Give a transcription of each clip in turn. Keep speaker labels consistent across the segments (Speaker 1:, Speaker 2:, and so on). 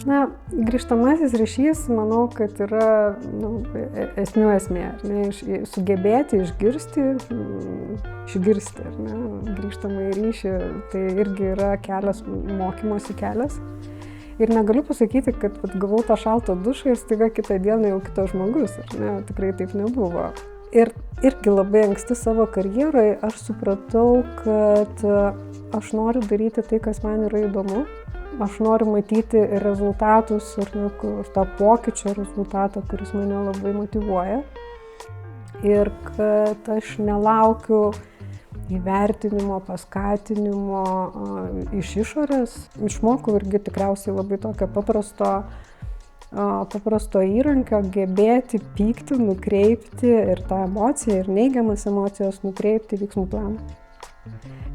Speaker 1: Na, grįžtamasis ryšys, manau, kad yra esmių esmė, sugebėti išgirsti, ar ne, grįžtamą ryšį, tai irgi yra kelias, mokymosi kelias. Ir negaliu pasakyti, kad gavau tą šaltą dušą ir staiga kitą dieną jau kitas žmogus, ar ne, tikrai taip nebuvo. Ir irgi labai anksti savo karjeroje aš supratau, kad aš noriu daryti tai, kas man yra įdomu. Aš noriu matyti rezultatus ir tą pokyčio rezultatą, kuris mane labai motyvuoja. Ir kad aš nelaukiu įvertinimo, paskatinimo iš išorės. Išmokau irgi tikriausiai labai tokio paprasto įrankio gebėti pykti, nukreipti ir tą emociją, ir neigiamas emocijas nukreipti veiksmų planą.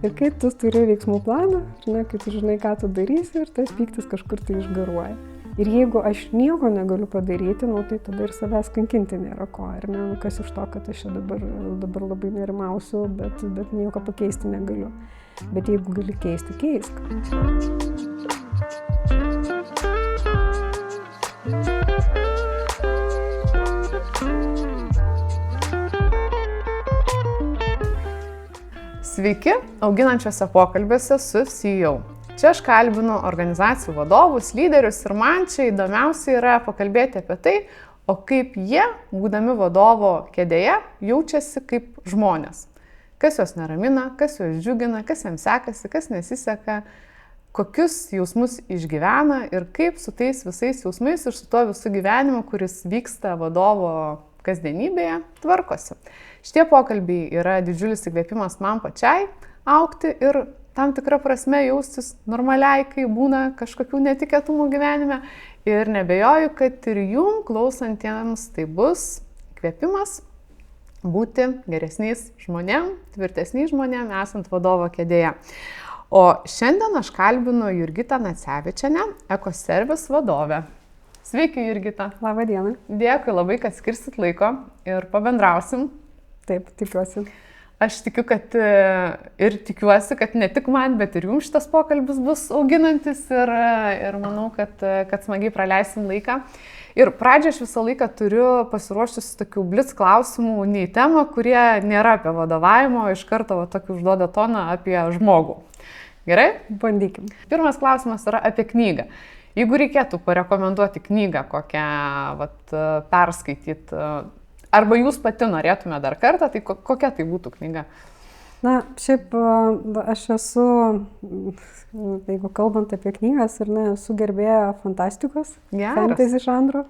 Speaker 1: Ir kai tu turi veiksmų planą, kai tu žinai, ką tu darysi, ir tas pyktis kažkur tai išgaruoja. Ir jeigu aš nieko negaliu padaryti, tai tada ir savęs kankinti nėra ko. Ir kas iš to, kad aš čia dabar labai nerimausiu, bet nieko pakeisti negaliu. Bet jeigu gali keisti, keisk.
Speaker 2: Sveiki, auginančiuose pokalbiuose su CEO. Čia aš kalbinu organizacijų vadovus, lyderius ir man čia įdomiausia yra pakalbėti apie tai, o kaip jie, būdami vadovo kėdėje, jaučiasi kaip žmonės. Kas juos neramina, kas juos džiugina, kas jiems sekasi, kas nesiseka, kokius jausmus išgyvena ir kaip su tais visais jausmais ir su tuo visų gyvenimu, kuris vyksta vadovo kasdienybėje, tvarkosi. Šitie pokalbiai yra didžiulis įkvėpimas man pačiai augti ir tam tikrą prasme jaustis normaliai, kai būna kažkokių netikėtumų gyvenime. Ir nebejoju, kad ir jum klausantiems tai bus įkvėpimas būti geresniais žmonėm, tvirtesniais žmonėm, esant vadovo kėdėje. O šiandien aš kalbinu Jurgitą Nacevičienę, EcoService vadovę. Sveiki, Jurgita.
Speaker 1: Labą dieną.
Speaker 2: Dėkui labai, kad skirsit laiko ir pabendrausim.
Speaker 1: Taip, tikiuosi.
Speaker 2: Aš tikiu, kad ir tikiuosi, kad ne tik man, bet ir jums šitas pokalbis bus auginantis ir manau, kad smagiai praleisim laiką. Ir pradžią aš visą laiką turiu pasiruoštis tokių blitz klausimų, ne į temą, kurie nėra apie vadovavimo, iš karto tokį užduoda toną apie žmogų. Gerai?
Speaker 1: Bandykim.
Speaker 2: Pirmas klausimas yra apie knygą. Jeigu reikėtų parekomenduoti knygą, kokią perskaityti, arba jūs pati norėtume dar kartą, tai kokia tai būtų knyga?
Speaker 1: Na, šiaip aš esu, jeigu kalbant apie knygas, esu gerbėja fantastikos, fantasy žanro.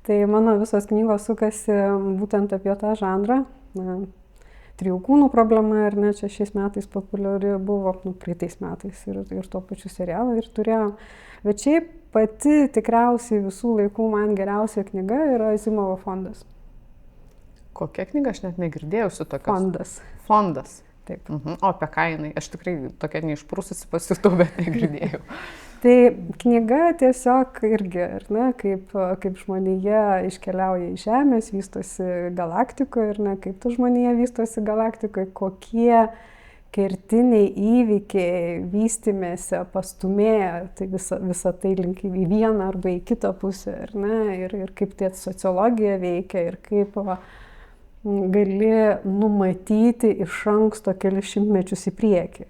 Speaker 1: Tai mano visos knygos sukasi būtent apie tą žanrą. Trijų kūnų problema, čia šiais metais populiari buvo, praeitais metais ir tuo pačiu serialą ir turėjom. Bet šiaip pati tikriausiai visų laikų man geriausia knyga yra Azimovo Fondas.
Speaker 2: Kokia knyga? Aš net negirdėjusi tokios. Fondas.
Speaker 1: Taip.
Speaker 2: O apie ką jinai? Aš tikrai tokia neišprūsusi pasijutau, bet negirdėjau.
Speaker 1: Tai knyga tiesiog irgi, kaip žmonija iškeliauja iš Žemės, vystosi galaktikoje, kaip ta žmonija vystosi galaktikoje, kokie kertiniai įvykiai vystymėse pastumėja tai visą tai link į vieną arba į kitą pusę, ir kaip tai sociologija veikia ir kaip gali numatyti iš anksto kelius šimtmečius į priekį,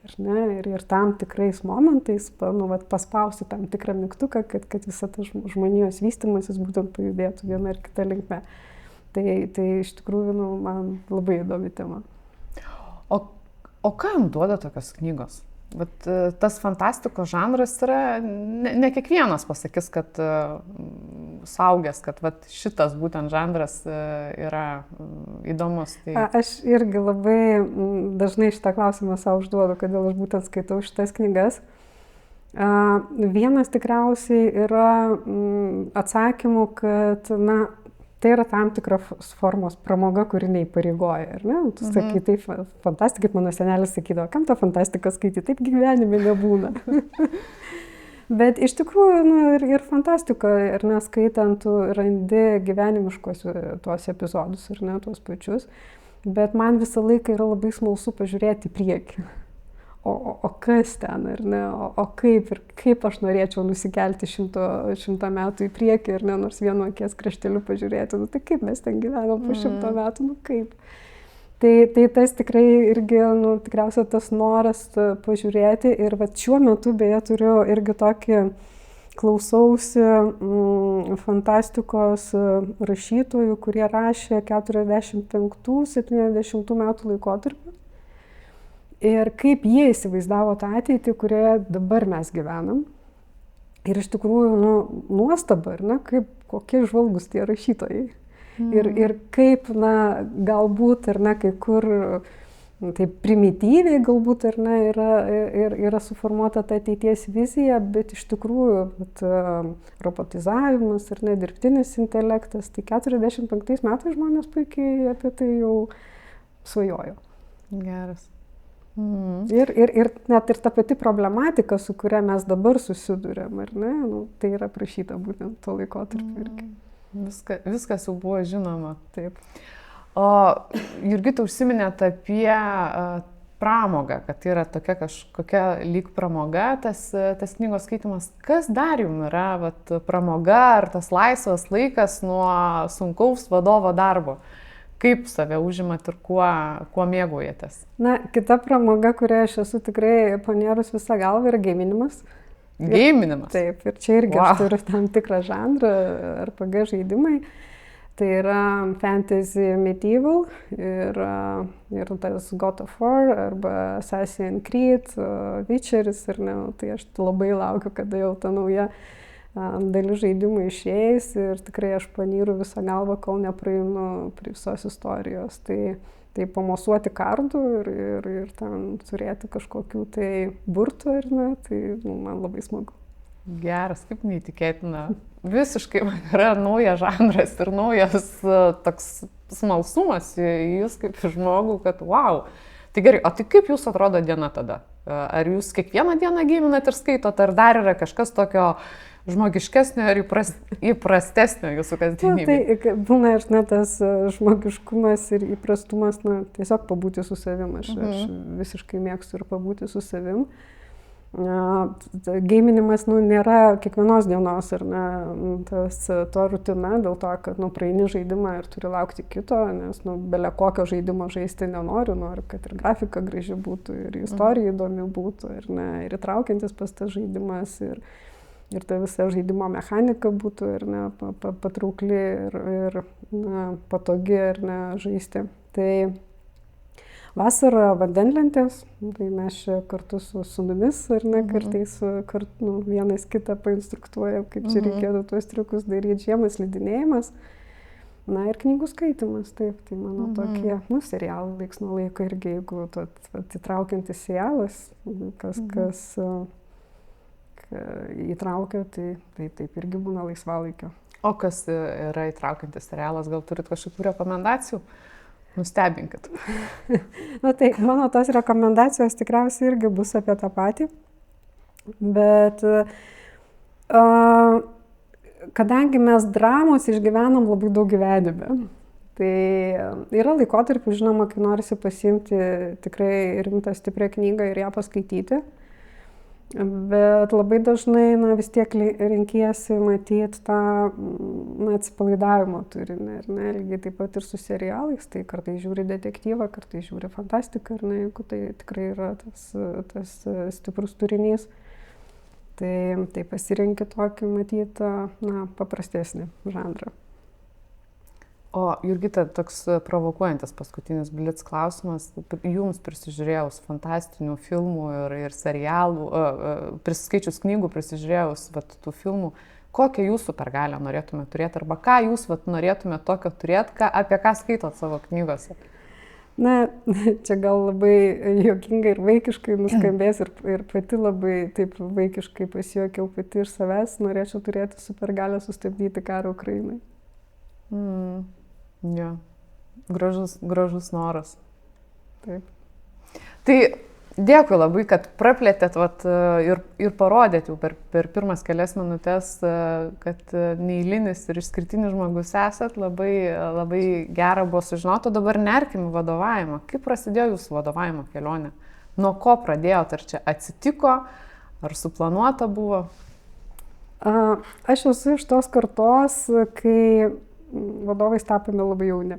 Speaker 1: ir tam tikrais momentais paspausti tam tikrą mygtuką, kad visa ta žmonijos vystymasis būtent pajudėtų viena ir kita linkme. Tai iš tikrųjų man labai įdomi tema.
Speaker 2: O ką jums duoda tokios knygos? Bet tas fantastikos žanras yra, ne kiekvienas pasakys, kad suaugęs, kad šitas būtent žanras yra įdomus. Tai...
Speaker 1: Aš irgi labai dažnai šitą klausimą savo užduodu, kodėl aš būtent skaitau šitas knygas. Vienas tikriausiai yra atsakymų, kad tai yra tam tikros formos pramoga, kuri neįpareigoja. Tu sakai, tai fantastika, kaip mano senelis sakydavo, kam tą fantastiką skaityti, taip gyvenime nebūna. Bet iš tikrųjų ir fantastika, skaitant, tu randi gyvenimiškos tuos epizodus, tuos pačius. Bet man visą laiką yra labai smalsu pažiūrėti į priekį. o kas ten, ar ne, o kaip ir kaip aš norėčiau nusikelti 100 metų į priekį, ar ne, nors vienu akies krašteliu pažiūrėti, nu tai kaip mes ten gyvenom po 100 metų, nu kaip. Tai tas tikrai irgi, nu, tikriausiai tas noras pažiūrėti ir va šiuo metu beje turiu irgi tokį, klausausi fantastikos rašytojų, kurie rašė 45-70 metų laikotarpį. Ir kaip jie įsivaizdavo tą ateitį, kurioje dabar mes gyvenam. Ir iš tikrųjų, nu, nuostaba, ar ne, kokie žvalgus tie rašytojai. Ir kaip, na, galbūt, ar ne, kai kur, taip primityviai galbūt, ar ne, yra suformuota ta ateities vizija, bet iš tikrųjų, robotizavimas, ar ne, dirbtinis intelektas, tai 45 metais žmonės puikiai apie tai jau svajojo.
Speaker 2: Geras.
Speaker 1: Ir net ir ta pati problematika, su kuria mes dabar susidurėm, ar ne, nu, tai yra aprašyta būtent to laikotarpio irgi.
Speaker 2: Viskas jau buvo žinoma.
Speaker 1: Taip.
Speaker 2: O Jurgita užsiminėt apie pramogą, kad tai yra tokia kažkokia lyg pramoga, tas knygos skaitimas. Kas dar jums yra pramoga ar tas laisvas laikas nuo sunkaus vadovo darbo? Kaip save užimat ir kuo mėgaujatės?
Speaker 1: Na, kita pramoga, kurią aš esu tikrai panėrus visą galvą, yra gaminimas.
Speaker 2: Gaminimas?
Speaker 1: Taip, ir čia irgi aš turiu tam tikrą žanrą, RPG žaidimai. Tai yra fantasy medieval ir tas God of War arba Assassin's Creed, Witcheris ir ne, tai aš labai laukiu, kada jau ta nauja dalis žaidimų išeis ir tikrai aš panyru visą galvą, kol nepraeinu prie visos istorijos. Tai pamosuoti kardų ir ten turėti kažkokių tai burtų, ar ne, tai man labai smagu.
Speaker 2: Geras, kaip neįtikėtina. Visiškai man yra naujas žanras ir naujas toks smalsumas į jūs kaip žmogų, kad wow. Tai gerai, o tai kaip jūs atrodo diena tada? Ar jūs kiekvieną dieną gaiminat ir skaitot, ar dar yra kažkas tokio žmogiškesnio ar įprastesnio jūsų kasdienybėje?
Speaker 1: Tai būna ir net tas žmogiškumas ir įprastumas, na, tiesiog pabūti su savim. Aš visiškai mėgstu ir pabūti su savim. Gaminimas, nu, nėra kiekvienos dienos, ar ne, to rutina, dėl to, kad, nu, praeini žaidimą ir turi laukti kito, nes, nu, bele kokio žaidimo žaisti noriu, kad ir grafika graži būtų, ir istorija įdomi būtų, ir, ne, ir įtraukiantis pas tas žaidimas, ir ta visa žaidimo mechanika būtų, ir, ne, patraukli, ir na, patogi, ir, ne, žaisti. Tai vasarą vandenlentės, tai mes čia kartu su sūnumis, ar ne, kartais vienas kitą painstruktuoja, kaip čia reikėtų tuos triukus daryti, žiemą slidinėjimas, na ir knygų skaitimas, taip, tai mano tokie, nu, serialai laiks nuo laiko irgi, jeigu įtraukiantis serialas, kas įtraukia, tai taip irgi būna laisvalaikio.
Speaker 2: O kas yra įtraukiantis serialas, gal turit kažkokių rekomendacijų? Nustebinkit.
Speaker 1: Na tai, mano tos rekomendacijos tikriausiai irgi bus apie tą patį, bet kadangi mes dramos išgyvenam labai daug gyvenime, tai yra laikotarpių, žinoma, kai norisi pasiimti tikrai rimtą stiprią knygą ir ją paskaityti, bet labai dažnai, na, vis tiek renkiesi matyti tą, na, atsipalaidavimo turinį, ir ne, lygiai taip pat ir su serialais, tai kartais žiūri detektyvą, kartais žiūri fantastiką, ir ne, jeigu tai tikrai yra tas stiprus turinys, tai pasirenki tokį matyti, na, paprastesnį žanrą.
Speaker 2: O Jurgita, toks provokuojantis paskutinis blitz klausimas, jums prisižiūrėjus fantastinių filmų ir serialų, prisiskaičius knygų, prisižiūrėjus tų filmų, kokią jūs supergalią norėtumėte turėti, arba ką jūs norėtumėte tokio turėti, apie ką skaitot savo knygose?
Speaker 1: Na, čia gal labai juokingai ir vaikiškai nuskambės ir pati labai taip vaikiškai pasijuokiau pati iš savęs, norėčiau turėti supergalią sustabdyti karą Ukrainai.
Speaker 2: Ja, gražus noras.
Speaker 1: Taip.
Speaker 2: Tai dėkui labai, kad praplėtėt ir parodėt jau per pirmas kelias minutės, kad neeilinis ir išskirtinis žmogus esat, labai gera buvo sužinoti, o dabar nerkim į vadovavimą. Kaip prasidėjo jūsų vadovavimo kelionė? Nuo ko pradėjot, ar čia atsitiko, ar suplanuota buvo?
Speaker 1: Aš esu iš tos kartos, kai vadovais tapome labai jauni.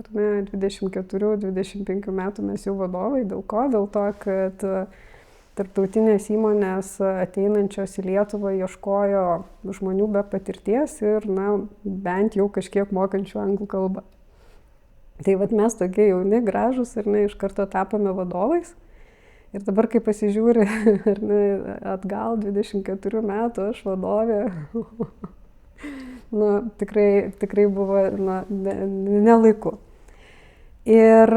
Speaker 1: 24-25 metų mes jau vadovai. Dėl ko? Dėl to, kad tarptautinės įmonės ateinančios į Lietuvą ieškojo žmonių be patirties ir, bent jau kažkiek mokančių anglų kalbą. Tai mes tokie jauni, gražus ir iš karto tapome vadovais. Ir dabar, kai pasižiūri atgal 24 metų, aš vadovė, tikrai buvo nelaiku. Ir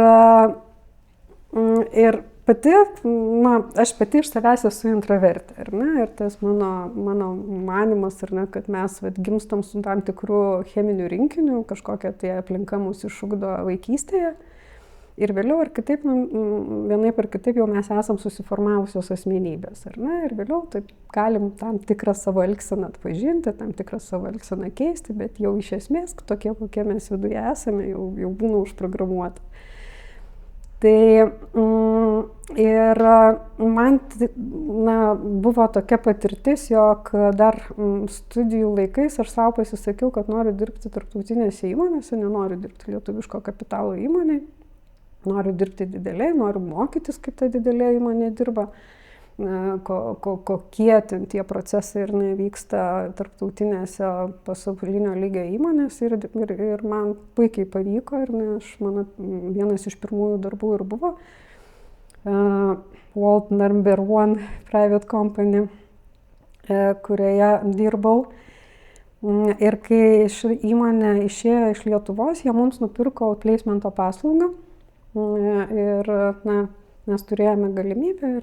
Speaker 1: aš pati iš savęs esu intravertė, ir tas mano manimas, kad mes gimstam su tam tikrų cheminių rinkinių, kažkokia tai aplinka mus išugdo vaikystėje. Ir vėliau ar kitaip, vienaip ar kitaip jau mes esam susiformavusios asmenybės, ir vėliau taip galim tam tikrą savo elgseną atpažinti, tam tikrą savo elgseną keisti, bet jau iš esmės tokie, kokie mes viduje esame, jau būna užprogramuoti. Tai ir man buvo tokia patirtis, jog dar studijų laikais aš savo pasisakiau, kad noriu dirbti tarptautinėse įmonėse, nenoriu dirbti lietuviško kapitalo įmonėje. Noriu dirbti dideliai, noriu mokytis, kaip ta didelė įmonė dirba, kokie ten tie procesai vyksta tarptautinėse pasaulinio lygio įmonėse ir man puikiai pavyko ir mano vienas iš pirmųjų darbų ir buvo World Number One Private Company, kurioje dirbau. Ir kai ši įmonė išėjo iš Lietuvos, jie mums nupirko outplacemento paslaugą. Ir mes turėjome galimybę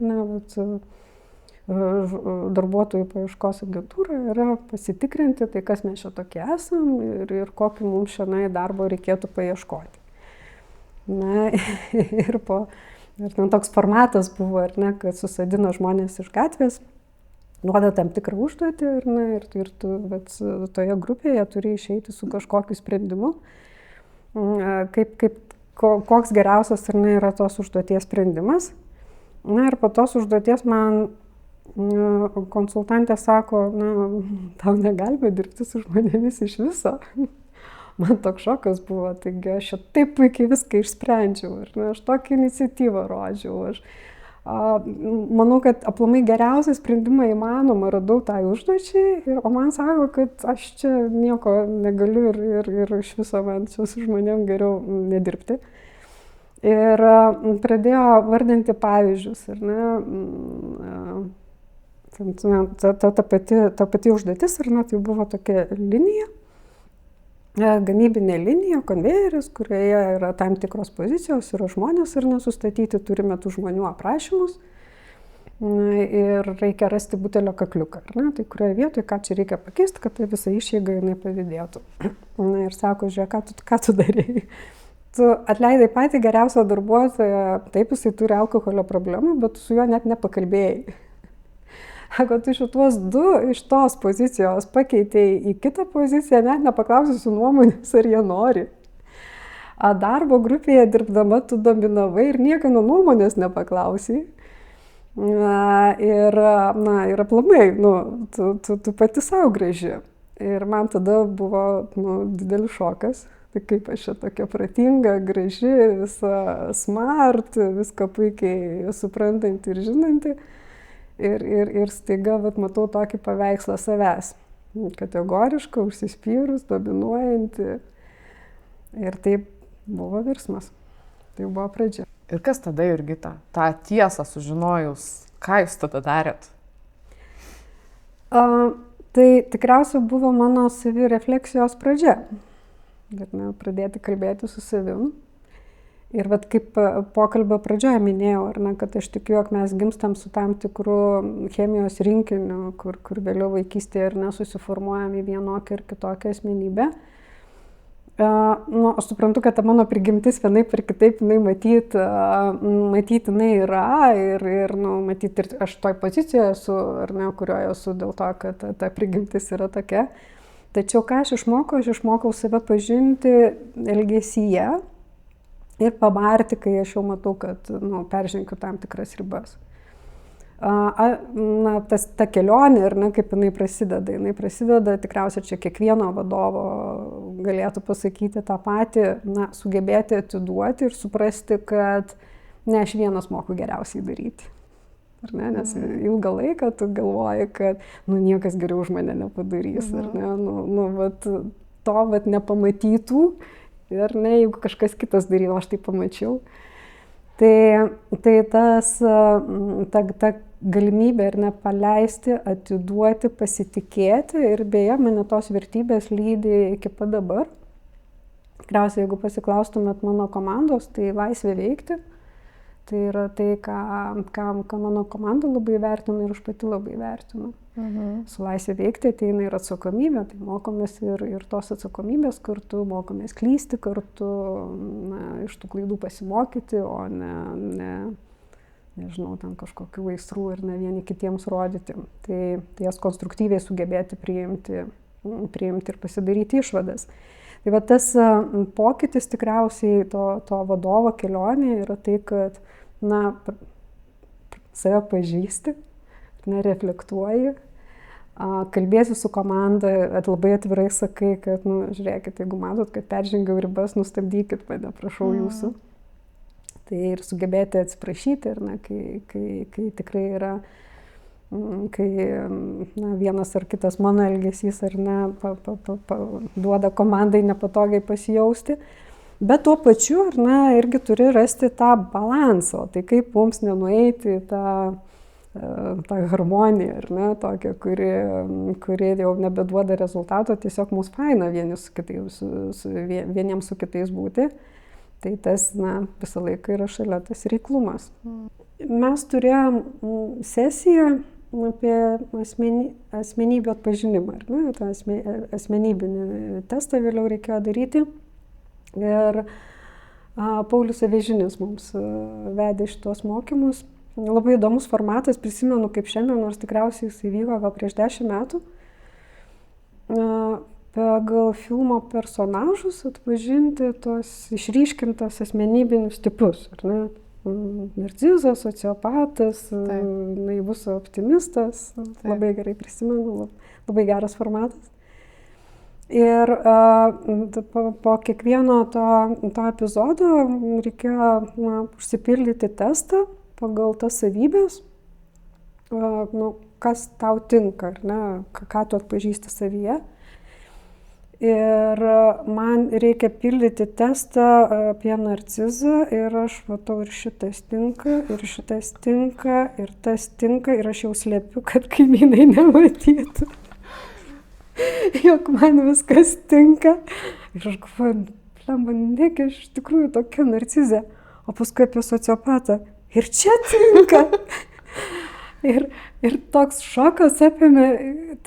Speaker 1: darbuotojų paieškos agentūroje yra pasitikrinti, tai kas mes čia tokie esam ir kokį mums šiandien darbo reikėtų paieškoti. Ir ten toks formatas buvo, kad susadina žmonės iš gatvės, duoda tam tikrą užduotį ir tu toje grupėje turi išeiti su kažkokiu sprendimu, koks geriausias yra tos užduoties sprendimas. Ir po tos užduoties man konsultantė sako, tau negalime dirbti su žmonėmis iš viso. Man toks šokas buvo, taigi aš taip puikiai viską išsprendžiau ir aš tokią iniciatyvą rodžiau. Manau, kad aplamai geriausią sprendimą įmanoma radau tai užduočiai, o man sako, kad aš čia nieko negaliu ir iš viso man čia su žmonėm geriau nedirbti. Ir pradėjo vardinti pavyzdžius. Ta pati užduotis, tai buvo tokia linija, gamybinė linija, konvejeris, kurioje yra tam tikros pozicijos, yra žmonės sustatyti, turime tų žmonių aprašymus ir reikia rasti butelio kakliuką. Tai kurioje vietoje, ką čia reikia pakeisti, kad tai visą išeigą pavydėtų. Ir sako, žiūrėk, ką tu darei. Tu atleidai patį geriausią darbuotoją, taip jisai turi alkoholio problemų, bet su juo net nepakalbėjai. Sako, tu šituos du iš tos pozicijos pakeitėjai į kitą poziciją, net nepaklausysiu nuomonės, ar jie nori. Darbo grupėje dirbdama tu dominavai ir niekieno nuomonės nepaklausai. Ir aplamai, tu pati savo graži. Ir man tada buvo didelis šokas. Tai kaip aš čia tokia protinga, graži, visa smart, viską puikiai suprantanti ir žinanti. Ir staiga matau tokį paveikslą savęs. Kategoriška, užsispyrus, dominuojanti. Ir taip buvo virsmas. Tai buvo pradžia.
Speaker 2: Ir kas tada, Jurgita, tą tiesą sužinojus, ką jūs tada darėt?
Speaker 1: Tai tikriausiai buvo mano savirefleksijos pradžia. Pradėti kalbėti su savim. Ir kaip pokalbio pradžioje minėjau, kad aš tikiu, jog mes gimstam su tam tikru chemijos rinkiniu, kur vėliau vaikystėje susiformuojam į vienokią ir kitokią asmenybę. Aš suprantu, kad ta mano prigimtis vienaip ir kitaip matyti jinai yra ir matyti ir aš toj pozicijoje esu, kurioje esu dėl to, kad ta prigimtis yra tokia. Tačiau ką aš išmokau save pažinti elgesyje ir pabarti, kai aš jau matau, kad peržengiu tam tikras ribas. Ta kelionė, ir kaip jinai prasideda, tikriausiai čia kiekvieno vadovo galėtų pasakyti tą patį, sugebėti atiduoti ir suprasti, kad ne aš vienas moku geriausiai daryti. Ar ne? Nes ilgą laiką tu galvoji, kad niekas geriau už mane nepadarys. Ar ne? To nepamatytų, ir ne, jeigu kažkas kitas darytų, aš tai pamačiau. Tai ta galimybė ir nepaleisti, atiduoti, pasitikėti, ir beje, mane tos vertybės lydi iki pat dabar. Tikriausiai, jeigu pasiklaustumėt mano komandos, tai laisvė veikti. Tai yra tai, ką mano komanda labai vertina ir aš pati labai vertinu. Su laisvė veikti ateina ir atsakomybė, tai mokomės ir tos atsakomybės kartu, mokomės klysti kartu, iš tų klaidų pasimokyti, o nežinau, ten kažkokių aistrų ir ne vieni kitiems rodyti. Tai jas konstruktyviai sugebėti priimti ir pasidaryti išvadas. Tai tas pokytis tikriausiai to vadovo kelionė yra tai, kad save pažįsti, nereflektuoji, kalbėsi su komanda, labai atvirai sakai, kad, žiūrėkit, jeigu matot, kad peržengiau ribas, nustabdykit mane, prašau jūsų. Tai ir sugebėti atsiprašyti, kai tikrai yra, kai vienas ar kitas mano elgesys ar ne duoda komandai nepatogiai pasijausti. Bet tuo pačiu, ar ne, irgi turi rasti tą balansą, tai kaip mums nenueiti tą harmoniją, ar ne, tokią, kuri jau nebeduoda rezultato, tiesiog mūsų faina vieniems su kitais būti. Tai tas, visą laiką yra šalia tas reiklumas. Mes turėjom sesiją apie asmenybių atpažinimą, ar ne, tą asmenybinį testą vėliau reikėjo daryti. Ir Paulius Avižinis mums vedė šitos mokymus. Labai įdomus formatas, prisimenu kaip šiandien, nors tikriausiai jis įvyko gal prieš 10 metų. Pagal filmo personažus atpažinti tos išryškintas asmenybinius tipus. Ar ne? Narcizas, sociopatas, naivus optimistas. Taip. Labai gerai prisimenu, labai geras formatas. Ir po kiekvieno to epizodo reikėjo užsipildyti testą pagal tas savybės, kas tau tinka, ar ne, ką tu atpažįsti savyje. Ir man reikia pildyti testą apie narcizą ir aš matau, ir šitas tinka, ir tas tinka, ir aš jau slėpiu, kad kaimynai nematytų. Jog man viskas tinka. Ir aš galvoju, negi aš iš tikrųjų tokia narcizė. O paskui apie sociopatą. Ir čia tinka. ir toks šokas apėmė.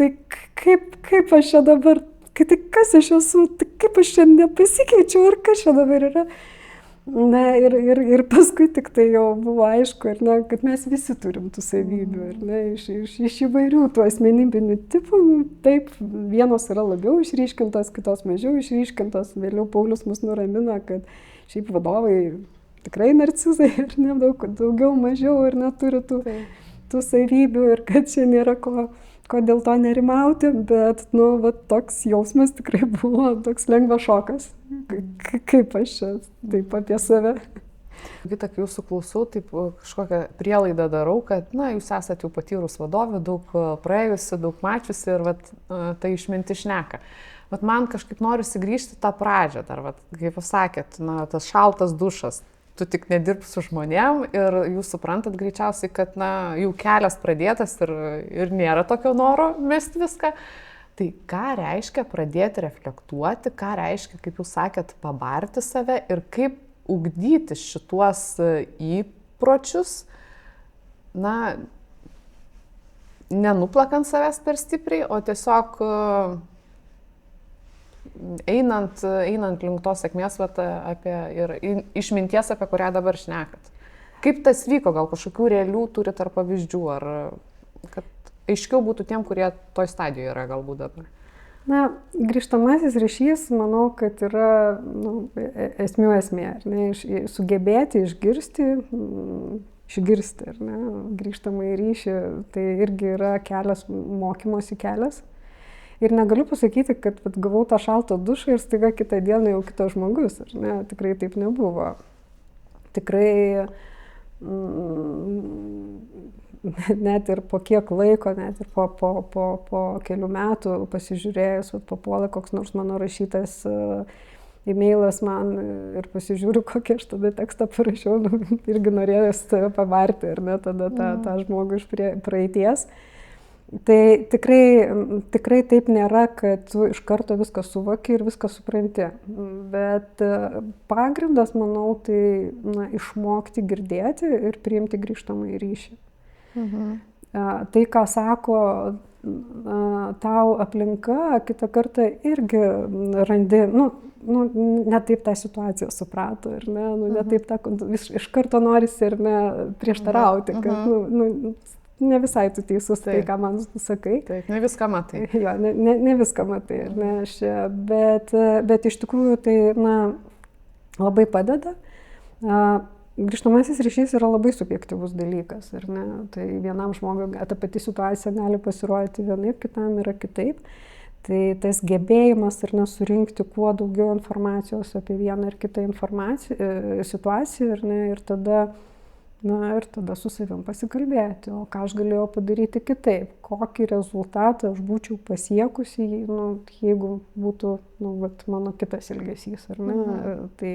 Speaker 1: Tai kaip aš čia dabar, tai kas aš esu, tai kaip aš čia nepasikeičiau, ar kas čia dabar yra. Ir paskui tik tai jau buvo aišku, kad mes visi turim tų savybių, iš įvairių tų asmenybinių tipų. Taip, vienos yra labiau išryškintos, kitos mažiau išryškintos. Vėliau Paulius mus nuramino, kad šiaip vadovai tikrai narcizai, daugiau mažiau ir neturi tų savybių, ir kad čia nėra ko dėl to nerimauti, bet toks jausmas tikrai buvo, toks lengvas šokas, kaip aš čia taip apie save.
Speaker 2: Vita, kai jūsų klausau, taip kažkokią prielaidą darau, kad jūs esate jau patyrus vadovė, daug praėjusi, daug mačiusi ir tai išmintis šneka. Man kažkaip norisi grįžti tą pradžią dar, kaip pasakėt, tas šaltas dušas. Tu tik nedirbs su žmonėm ir jūs suprantat greičiausiai, kad jau kelias pradėtas ir nėra tokio noro mesti viską. Tai ką reiškia pradėti reflektuoti, ką reiškia, kaip jūs sakėt, pabarti save ir kaip ugdyti šituos įpročius, nenuplakant savęs per stipriai, o tiesiog einant link tos sėkmės ir išminties, apie kurią dabar šnekat. Kaip tas vyko, gal kažkokių realių turit ar pavyzdžių, ar kad aiškiau būtų tiem, kurie toj stadijoje yra galbūt dabar?
Speaker 1: Na, grįžtamasis ryšys, manau, kad yra esmių esmė, ar ne, sugebėti išgirsti, ar ne, grįžtamą į ryšį, tai irgi yra kelias, mokymosi kelias. Ir negaliu pasakyti, kad gavau tą šaltą dušą ir staiga kitą dieną jau kitas žmogus, ar ne, tikrai taip nebuvo. Tikrai net ir po kiek laiko, net ir po kelių metų pasižiūrėjus, papuola koks nors mano rašytas e-mailas man ir pasižiūriu, kokį aš tada tekstą parašiau, irgi norėjus tave pavarti, ar ne, tada tą žmogų iš praeities. Tai tikrai taip nėra, kad tu iš karto viską suvoki ir viską supranti. Bet pagrindas, manau, tai išmokti girdėti ir priimti grįžtamą į ryšį. Tai, ką sako tau aplinka, kitą kartą irgi randi, ne taip tą situaciją suprato, ir ne taip iš karto norisi ir ne prieštarauti, kad ne visai tu teisus tai, ką man sakai.
Speaker 2: Taip, ne viską matai.
Speaker 1: Jo, ne viską matai, bet iš tikrųjų tai labai padeda. Grįžtamasis ryšys yra labai subjektyvus dalykas, ar ne? Tai vienam žmogui ta pati situacija gali pasirodyti vienaip, kitam yra kitaip. Tai tas gebėjimas ir nesurinkti kuo daugiau informacijos apie vieną ir kitą situaciją, ar ne? Ir tada su savim pasikalbėti, o ką aš galėjau padaryti kitaip, kokį rezultatą aš būčiau pasiekusi, jeigu būtų mano kitas elgesys, ar ne? Tai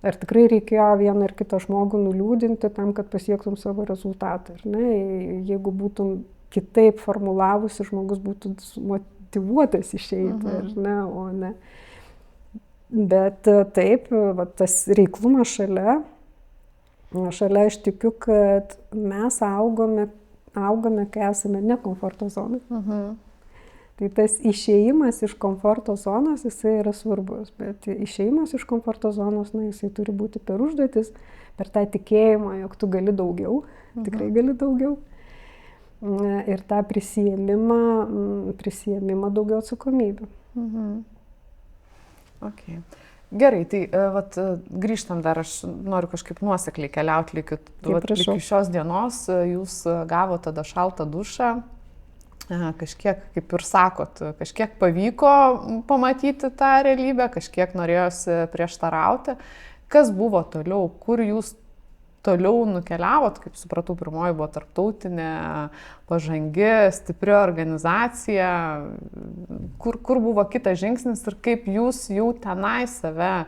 Speaker 1: ar tikrai reikėjo vieną ir kitą žmogų nuliūdinti tam, kad pasiektum savo rezultatą, ar ne? Jeigu būtum kitaip formulavusi, žmogus būtų motyvuotas išeiti, ar ne, o ne. Bet taip, tas reiklumas šalia aš tikiu, kad mes augome, kai esame ne komforto zonai. Tai tas išėjimas iš komforto zonos, jisai yra svarbus, bet išėjimas iš komforto zonos, jisai turi būti per užduotis, per tą tikėjimą, jog tu gali daugiau, tikrai gali daugiau. Ir tą prisijėmimą daugiau atsakomybių.
Speaker 2: Okay. Gerai, tai grįžtam dar, aš noriu kažkaip nuosekliai keliauti iki šios dienos, jūs gavote tada šaltą dušą, kažkiek, kaip ir sakot, kažkiek pavyko pamatyti tą realybę, kažkiek norėjosi prieštarauti. Kas buvo toliau, kur jūs toliau nukeliavot, kaip supratau, pirmoji buvo tarptautinė, pažangi, stipri organizacija, kur buvo kitas žingsnis ir kaip jūs jau tenai save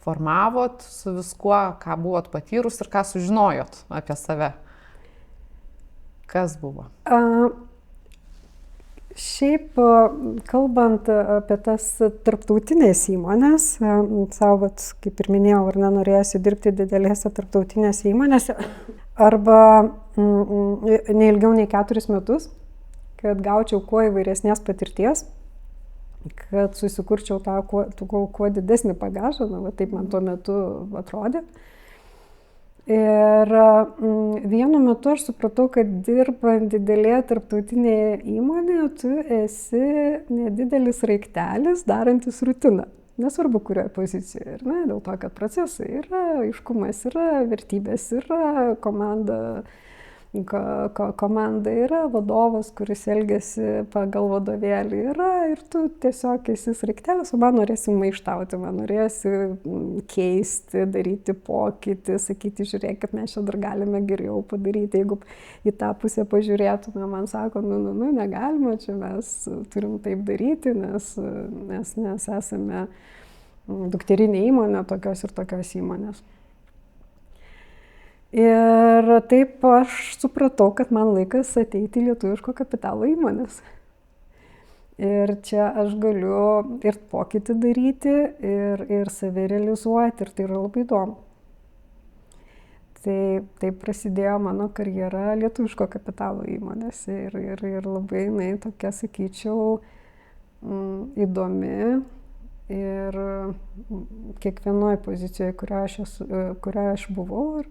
Speaker 2: formavot su viskuo, ką buvot patyrus ir ką sužinojot apie save. Kas buvo?
Speaker 1: Šiaip, kalbant apie tas tarptautinės įmonės, savo, kaip ir minėjau, ar nenorėjusi dirbti didelėse tarptautinėse įmonėse, arba neilgiau nei 4 metus, kad gaučiau kuo įvairesnės patirties, kad susikurčiau tą kuo didesnį bagažą, taip man tuo metu atrodė. Ir vienu metu aš supratau, kad dirbant didelėje tarptautinėje įmonėje, tu esi nedidelis raiktelis darantis rutiną. Nesvarbu, kurioje pozicijoje. Ir dėl to, kad procesai yra, aiškumas yra, vertybės yra, komanda yra, vadovas, kuris elgiasi pagal vadovėlį yra ir tu tiesiog esi sraigtelis, o man norėsi maištauti, man norėsi keisti, daryti pokytį, sakyti, žiūrėkit, mes čia dar galime geriau padaryti, jeigu į tą pusę pažiūrėtume, man sako, negalima, čia mes turim taip daryti, nes esame dukterinė įmonė tokios ir tokios įmonės. Ir taip aš supratau, kad man laikas ateiti į lietuviško kapitalo įmonės. Ir čia aš galiu ir pokytį daryti, ir save realizuoti, ir tai yra labai įdomu. Tai prasidėjo mano karjera lietuviško kapitalo įmonėse ir labai, tokia, sakyčiau, įdomi. Ir kiekvienoje pozicijoje, kurioje aš buvau, ir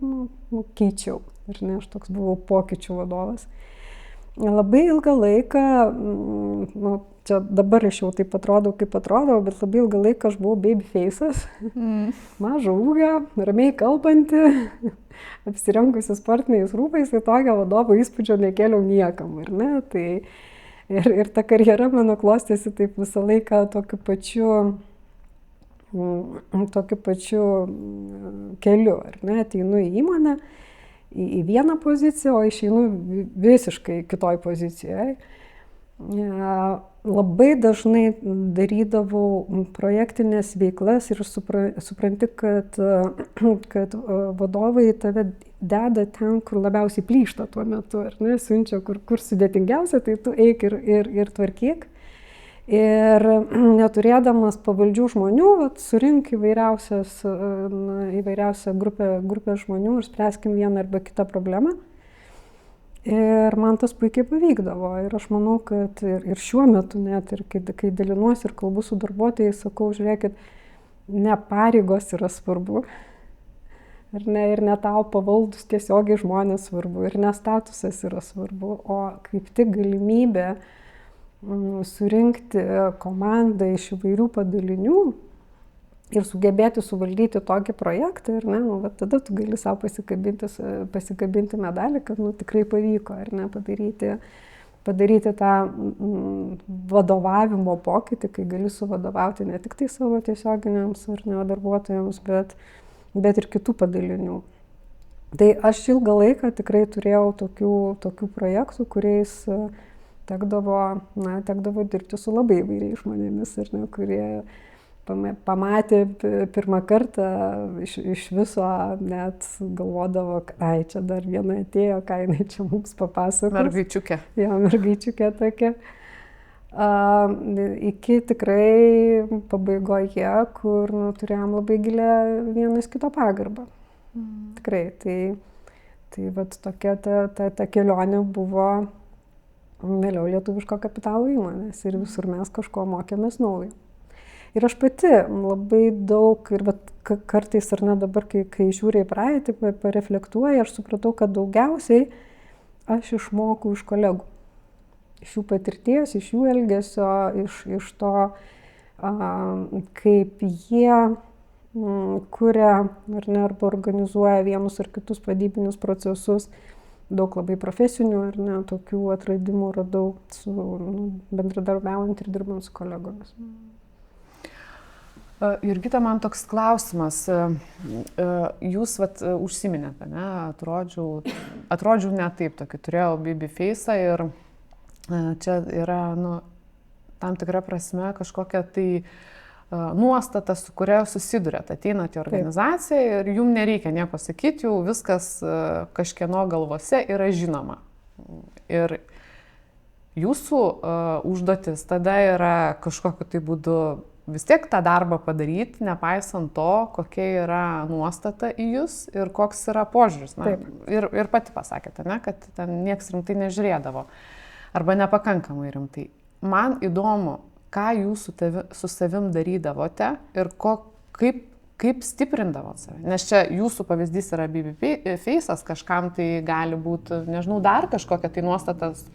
Speaker 1: keičiau. Ir aš toks buvau pokyčių vadovas. Labai ilgą laiką, čia dabar aš jau taip atrodau, kaip atrodau, bet labai ilgą laiką aš buvau baby face'as, mažo ūgio, ramiai kalbanti, apsirengusi sportiniais rūbais, tai tokio vadovo įspūdžio nekėliau niekam, ar ne? Tai ir ta karjera mano klostėsi taip visą laiką tokiu pačiu keliu, ar ne? Ateinu į įmonę, į vieną poziciją, o išeinu visiškai kitoj pozicijoje. Labai dažnai darydavau projektinės veiklas ir supranti, kad vadovai tave deda ten, kur labiausiai plyšta tuo metu, ar ne, siunčia, kur sudėtingiausia, tai tu eik ir tvarkyk. Ir neturėdamas pavaldžių žmonių, surink įvairiausią grupę žmonių ir spręskim vieną arba kitą problemą. Ir man tas puikiai pavykdavo. Ir aš manau, kad ir šiuo metu net, ir kai dalinuosi ir kalbu su darbuotojais, sakau, žiūrėkit, ne pareigos yra svarbu, ir ne tau pavaldus tiesiogiai žmonės svarbu, ir ne statusas yra svarbu, o kaip tik galimybė surinkti komandą iš įvairių padalinių ir sugebėti suvaldyti tokį projektą, ir tada tu gali savo pasikabinti medalį, kad tikrai pavyko, ar ne, padaryti tą vadovavimo pokytį, kai gali suvadovauti ne tik tai savo tiesioginiams ar ne darbuotojams, bet ir kitų padalinių. Tai aš ilgą laiką tikrai turėjau tokių projektų, kuriais tekdavo dirbti su labai įvairiais žmonėmis, ar ne, kurie pamatė pirmą kartą iš viso, net galvodavo, ai, čia dar viena atėjo, ką jinai čia mums papasakos.
Speaker 2: Mergaičiukė.
Speaker 1: Jo, mergaičiukė tokia. Iki tikrai pabaigoje, kur turėjom labai gilę vienas kito pagarbą. Tikrai, tai vat tokia ta kelionė buvo vėliau Lietuviško kapitalo įmonės ir visur mes kažko mokėmės naujo. Ir aš pati labai daug, ir kartais ar ne dabar, kai žiūrė į praeitį, pareflektuoju, aš supratau, kad daugiausiai aš išmokau iš kolegų. Iš jų patirties, iš jų elgesio, iš to, kaip jie kuria ar ne, arba organizuoja vienus ar kitus vadybinius procesus. Daug labai profesinių ar ne, tokių atradimų radau bendradarbiaujant ir dirbant su kolegomis.
Speaker 2: Jurgita, man toks klausimas. Jūs užsiminėte, ne, atrodžiau ne taip, tokį turėjau baby face'ą ir čia yra tam tikra prasme kažkokia tai nuostata, su kuria susidurėt. Ateinat į organizaciją ir jums nereikia nieko sakyti, jau viskas kažkieno galvose yra žinoma. Ir jūsų užduotis tada yra kažkokiu tai būdu vis tiek tą darbą padaryti, nepaisant to, kokia yra nuostata į jūs ir koks yra požiūris. Ir pati pasakėte, ne, kad ten nieks rimtai nežiūrėdavo arba nepakankamai rimtai. Man įdomu, ką jūs su savim darydavote ir kaip stiprindavot save. Nes čia jūsų pavyzdys yra baby face'as, kažkam tai gali būti, nežinau, dar kažkokia tai nuostatas,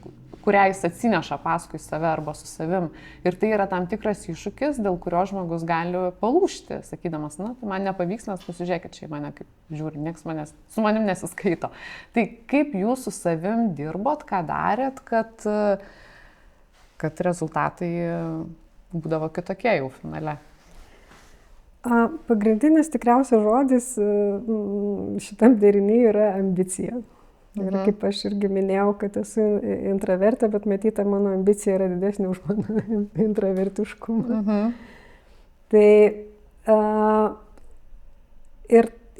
Speaker 2: kurią jis atsineša paskui save arba su savim. Ir tai yra tam tikras iššūkis, dėl kurio žmogus gali palūžti, sakydamas, tai man nepavyks, nes pasižiūrėkit, čia į mane kaip žiūri, nieks su manim nesiskaito. Tai kaip jūs su savim dirbot, ką darėt, kad rezultatai būdavo kitokie jau finale?
Speaker 1: Pagrindinis tikriausias žodis šitam derinyje yra ambicija. Ir kaip aš irgi minėjau, kad esu intravertė, bet matyta, mano ambicija yra didesnė už mano intravertiškumą. Tai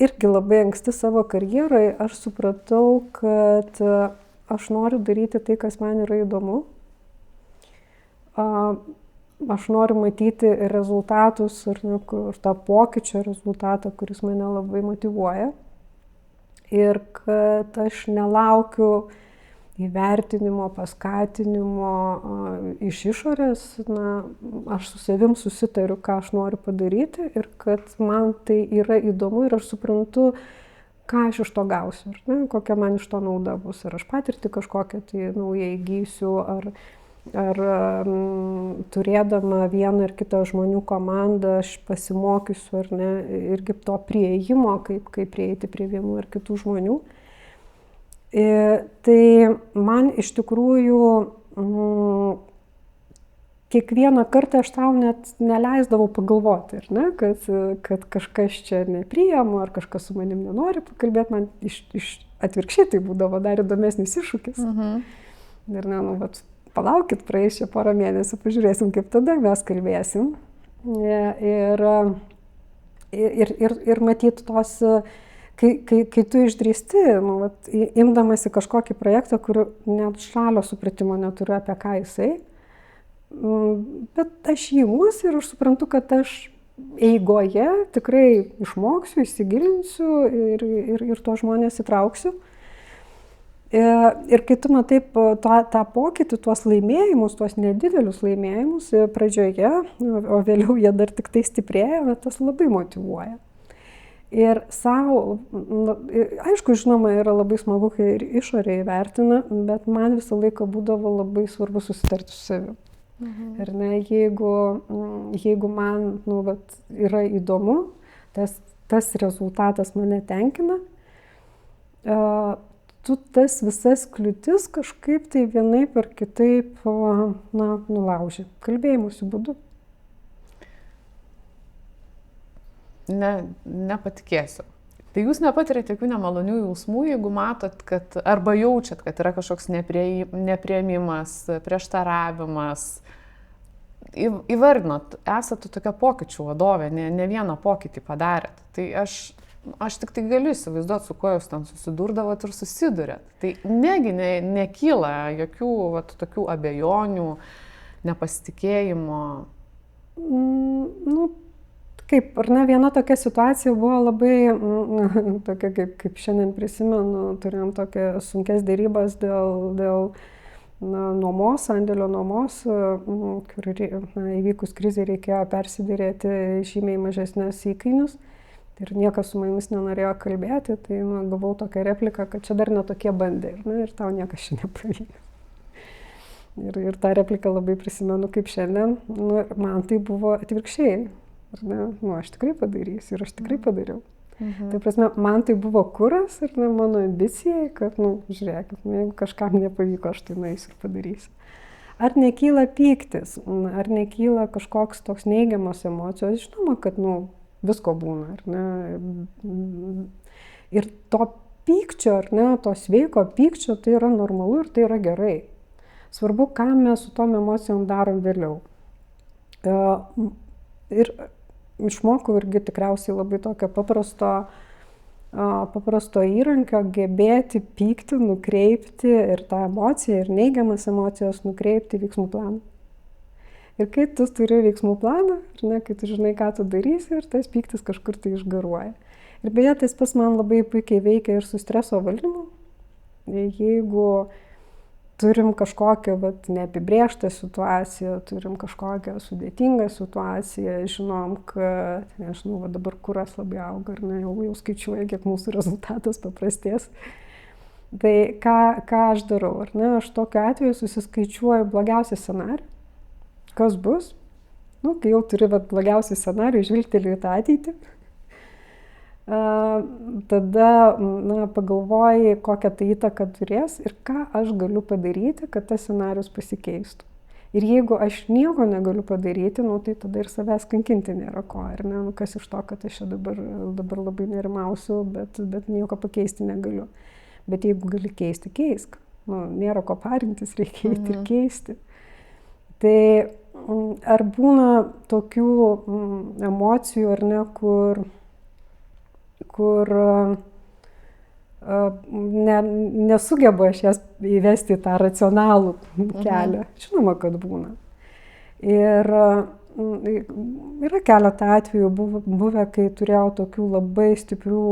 Speaker 1: irgi labai anksti savo karjeroje aš supratau, kad aš noriu daryti tai, kas man yra įdomu. Aš noriu matyti rezultatus ir tą pokyčio rezultatą, kuris mane labai motyvuoja. Ir kad aš nelaukiu įvertinimo, paskatinimo iš išorės, aš su savim susitariu, ką aš noriu padaryti ir kad man tai yra įdomu ir aš suprantu, ką aš iš to gausiu, kokia man iš to nauda bus. Ar aš patirtį kažkokią tai naują įgysiu, ar turėdama vieną ar kitą žmonių komandą, aš pasimokysiu ar ne, irgi to prieėjimo, kaip prieiti prie vienų ar kitų žmonių. Tai man iš tikrųjų kiekvieną kartą aš tau net neleisdavau pagalvoti, ne, kad kažkas čia nepriimu, ar kažkas su manim nenori pakalbėti, man atvirkščiai tai būdavo dar įdomesnis iššūkis. Ir ne, nu, vat, palaukit, praeis čia porą mėnesių, pažiūrėsim, kaip tada mes kalbėsim. Ir matyt tos, kai tu išdrįsti, nu, vat, imdamasi kažkokį projektą, kur net šalio supratimo neturiu apie ką jisai, bet aš įimuosi ir aš suprantu, kad aš eigoje tikrai išmoksiu, įsigilinsiu ir tuos žmonės įtrauksiu. Ir kai tu matai tą pokytį, tuos laimėjimus, tuos nedidelius laimėjimus pradžioje, o vėliau jie dar tik tai stiprėja, tas labai motyvuoja. Ir savo, aišku, žinoma, yra labai smagu, kai ir išorė įvertina, bet man visą laiką būdavo labai svarbu susitarti su savimi. Ir ne, jeigu man vat, yra įdomu, tas rezultatas mane tenkina, tu tas visas kliūtis kažkaip tai vienaip ar kitaip nulauži. Kalbėjimusi būdu.
Speaker 2: Nepatikėsiu. Tai jūs nepatiriate tokių nemalonių jausmų, jeigu matot, kad arba jaučiat, kad yra kažkoks nepriėmimas, prieštaravimas. Įvardinot, esate tokia pokyčių vadovė, ne vieną pokytį padarėt. Tai aš tik tai galiu įsivaizduoti, su kuo jūs ten susidurdavot ir susidurėt. Tai nekyla jokių tokių abejonių, nepasitikėjimo.
Speaker 1: Nu, kaip, ar ne, viena tokia situacija buvo labai, tokia kaip šiandien prisimenu, turėjom tokias sunkes dėrybas dėl nuomos, sandėlio nuomos, kur įvykus krizei reikėjo persidėrėti žymiai mažesnės įkainius. Ir niekas su mumis nenorėjo kalbėti, tai gavau tokią repliką, kad čia dar netokie bandė ir tau niekas čia nepavyko. Ir tą repliką labai prisimenu kaip šiandien. Man tai buvo atvirkščiai. Aš tikrai padarysiu ir aš tikrai padariau. Tai prasme, man tai buvo kuras ir mano ambicijai, kad, žiūrėkit, jeigu kažkam nepavyko, aš tai nueisiu ir padarysiu. Ar nekyla pyktis, ar nekyla kažkoks toks neigiamas emocijos, žinoma, kad, visko būna, ar ne. Ir to pykčio, ar ne, to sveiko pykčio, tai yra normalu ir tai yra gerai. Svarbu, ką mes su tom emocijom darom vėliau. Ir išmokau irgi tikriausiai labai tokio paprasto įrankio gebėti pykti, nukreipti ir tą emociją, ir neigiamas emocijas nukreipti į veiksmų planą. Ir kai tu turi veiksmų planą, kai tu žinai, ką tu darysi, ir tas pyktis kažkur tai išgaruoja. Ir beje, tas pas man labai puikiai veikia ir su streso valdymu. Jeigu turim kažkokią neapibrėžtą situaciją, turim kažkokią sudėtingą situaciją, žinom, kad, nežinau, dabar kuras labai auga, jau skaičiuoja, kiek mūsų rezultatas paprastės. Tai ką aš darau, aš tokiu atveju susiskaičiuoju blogiausią scenarijų. Kas bus? Kai jau turi blogiausią scenarijų, žvilgteli į tą ateitį. Tada pagalvoji, kokią tai įtaką turės ir ką aš galiu padaryti, kad tas scenarijus pasikeistų. Ir jeigu aš nieko negaliu padaryti, tai tada ir savęs kankinti nėra ko. Kas iš to, kad aš čia dabar labai nerimausiu, bet nieko pakeisti negaliu. Bet jeigu gali keisti, keisk. Nėra ko parintis, reikia eiti ir keisti. Tai ar būna tokių emocijų, ar ne, kur nesugeba aš jas įvesti tą racionalų kelią. Žinoma, kad būna. Ir yra keletą atvejų buvę, kai turėjau tokių labai stiprių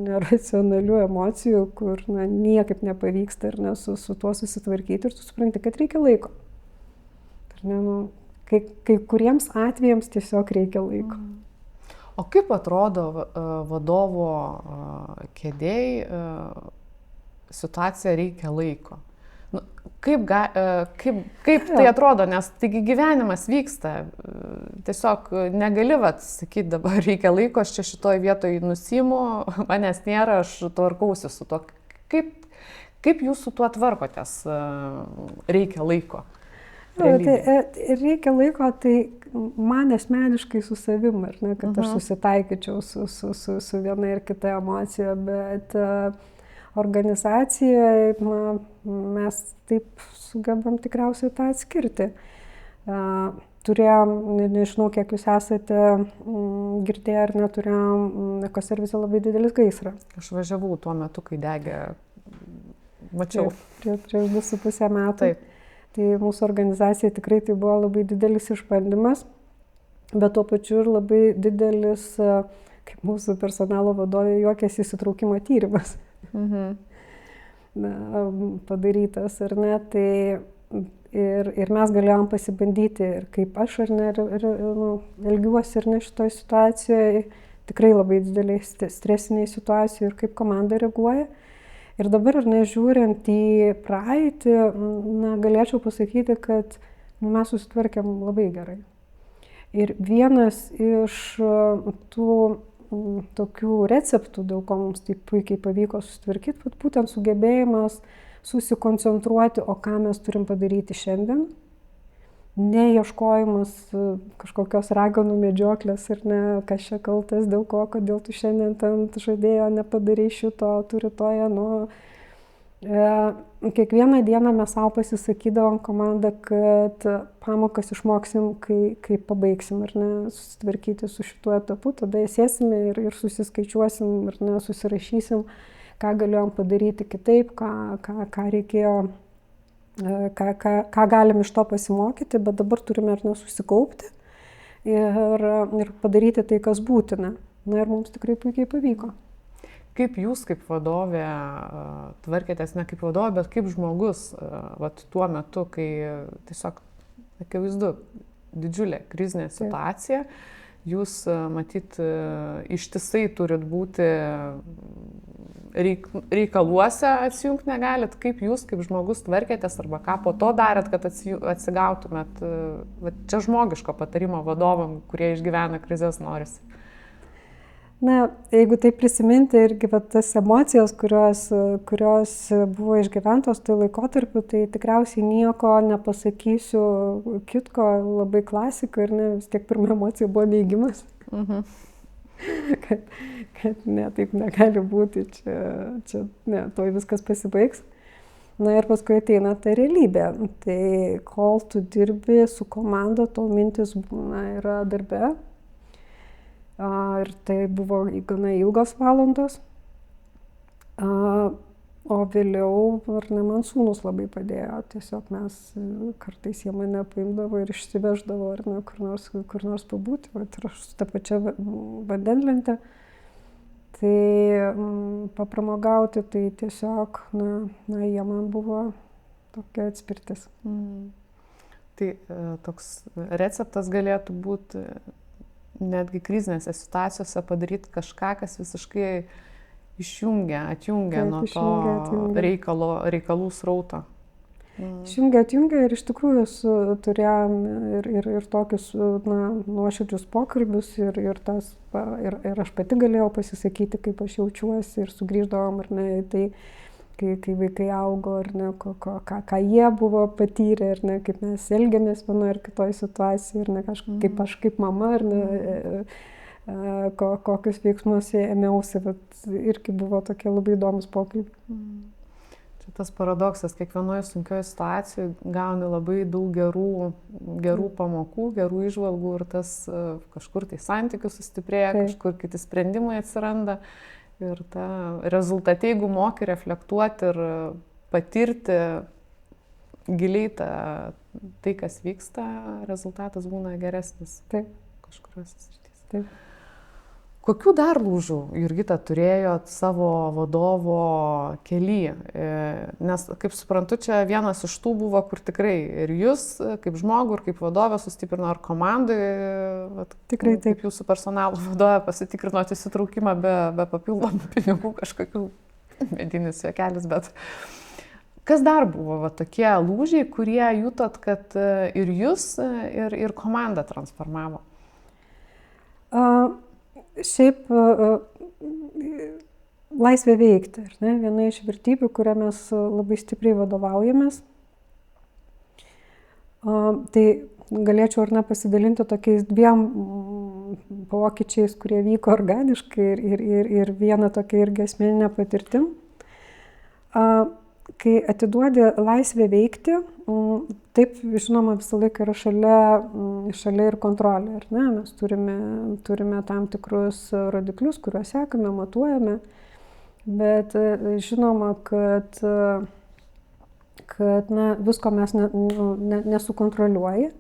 Speaker 1: neracionalių emocijų, kur niekaip nepavyksta ir su tuo susitvarkyti ir tu supranti, kad reikia laiko. Kai kuriems atvejams tiesiog reikia laiko.
Speaker 2: O kaip atrodo vadovo kėdėj situacija reikia laiko? Kaip tai atrodo, nes taigi gyvenimas vyksta, tiesiog negali sakyti, dabar reikia laiko, aš čia šitoj vietoj nusimu, manęs nėra, aš tvarkausi su to. Kaip jūs su tuo tvarkotės, reikia laiko?
Speaker 1: Tai reikia laiko, tai man asmeniškai su savim, ar ne, kad aš susitaikyčiau su viena ir kita emocija, bet organizacijoje mes taip sugebam tikriausiai tą atskirti. Turėjom, nežinau, kiek jūs esate girdėję ar neturėjom, Ekoservise labai didelis gaisras.
Speaker 2: Aš važiavau tuo metu, kai degė, mačiau.
Speaker 1: Prieš 2,5 metų.
Speaker 2: Taip.
Speaker 1: Tai mūsų organizacija tikrai tai buvo labai didelis išbandymas, bet tuo pačiu ir labai didelis, kaip mūsų personalo vadovė juokėsi, įsitraukimo tyrimas. Padarytas, ar ne, tai ir mes galėjom pasibandyti, ir kaip aš, ar ne, elgiuosi, ar ne, šitoj situacijoje, tikrai labai dideliai stresiniai situacijai, ir kaip komanda reaguoja. Ir dabar, ar ne, žiūrint į praeitį, galėčiau pasakyti, kad mes susitvarkėm labai gerai. Ir vienas iš tų tokių receptų, dėl ko mums taip puikiai pavyko susitvarkyti, būtent sugebėjimas susikoncentruoti, o ką mes turim padaryti šiandien, neieškojimas kažkokios raganų medžioklės ir ne, kas čia kaltas, dėl ko, kodėl tu šiandien ten žadėjo, nepadarei šito, tu rytoj, kiekvieną dieną mes savo pasisakydavom komandą, kad pamokas išmoksim, kai pabaigsim, ar ne, susitvarkyti su šituo etapu, tada sėsime ir susiskaičiuosim, ar ne, susirašysim, ką galėjom padaryti kitaip, ką reikėjo, ką galim iš to pasimokyti, bet dabar turime ir susikaupti ir padaryti tai, kas būtina. Ir mums tikrai puikiai pavyko.
Speaker 2: Kaip jūs kaip vadovė tvarkėtės, ne kaip vadovė, bet kaip žmogus, tuo metu, kai tiesiog, akivaizdu, didžiulė krizinė situacija, jūs, matyt, ištisai turit būti reikaluose, atsijungti negalit, kaip jūs kaip žmogus tvarkėtės arba ką po to darėt, kad atsigautumėt. Čia žmogiško patarimo vadovam, kurie išgyvena krizės, norisi.
Speaker 1: Jeigu tai prisiminti irgi tas emocijos, kurios buvo išgyventos tai laikotarpiu, tai tikriausiai nieko nepasakysiu kitko, labai klasika ir vis tiek pirma emocija buvo neigimas. Kad ne, taip negali būti, čia ne, toj viskas pasibaigs. Ir paskui ateina ta realybė. Tai kol tu dirbi su komanda, tol mintis yra darbe. Ir tai buvo gana ilgos valandos. O vėliau, man sūnus labai padėjo. Tiesiog mes kartais jie mane paimdavo ir išsiveždavo, kur nors pabūti. Ir aš su ta pačia vandenlente. Tai papramogauti, tai tiesiog, jie man buvo tokia atspirtis.
Speaker 2: Tai toks receptas galėtų būti netgi krizinėse situacijose padaryti kažką, kas visiškai atjungia nuo to reikalų srauto.
Speaker 1: Atjungia ir iš tikrųjų turėjom ir tokius nuoširdžius pokalbius ir aš pati galėjau pasisakyti, kaip aš jaučiuosi ir sugrįždavom, ar ne, tai kai vaikai augo, ar ne, ką jie buvo patyrę, ar ne, kaip mes elgiamės vienoje ir kitoje situacijoje, ar ne, kaip aš kaip mama, ar ne, kokius veiksmus ėmiausi, bet irgi buvo tokie labai įdomus pokalbiai.
Speaker 2: Čia tas paradoksas, kiekvienoje sunkioje situacijoje gauni labai daug gerų pamokų, gerų įžvalgų ir tas kažkur tai santykių sustiprėja, kažkur kiti sprendimai atsiranda. Ir ta rezultate, jeigu moki reflektuoti ir patirti giliai tai, kas vyksta, rezultatas būna geresnis.
Speaker 1: Taip.
Speaker 2: Kažkurios srityse.
Speaker 1: Taip.
Speaker 2: Kokių dar lūžių, Jurgita, turėjot savo vadovo kely? Nes, kaip suprantu, čia vienas iš tų buvo, kur tikrai ir jūs, kaip žmogų, ir kaip vadovė sustiprino, ar komandai,
Speaker 1: tikrai taip.
Speaker 2: Kaip jūsų personalo vadovė pasitikrinot įsitraukimą be papildomų pinigų, kažkokių medinis juokelis, bet Kas dar buvo tokie lūžiai, kurie jūtot, kad ir jūs, ir komanda transformavo?
Speaker 1: Šiaip laisvė veikti, ar ne? Viena iš vertybių, kurią mes labai stipriai vadovaujamės. Tai galėčiau ar ne pasidalinti tokiais 2 pokyčiais, kurie vyko organiškai ir viena tokia irgi asmeninė patirtim. Kai atiduodi laisvę veikti, taip, žinoma, visą laiką yra šalia ir kontrolė, ar ne? Mes turime tam tikrus rodiklius, kuriuos sekame, matuojame, bet žinoma, kad visko mes nesukontroliuoji.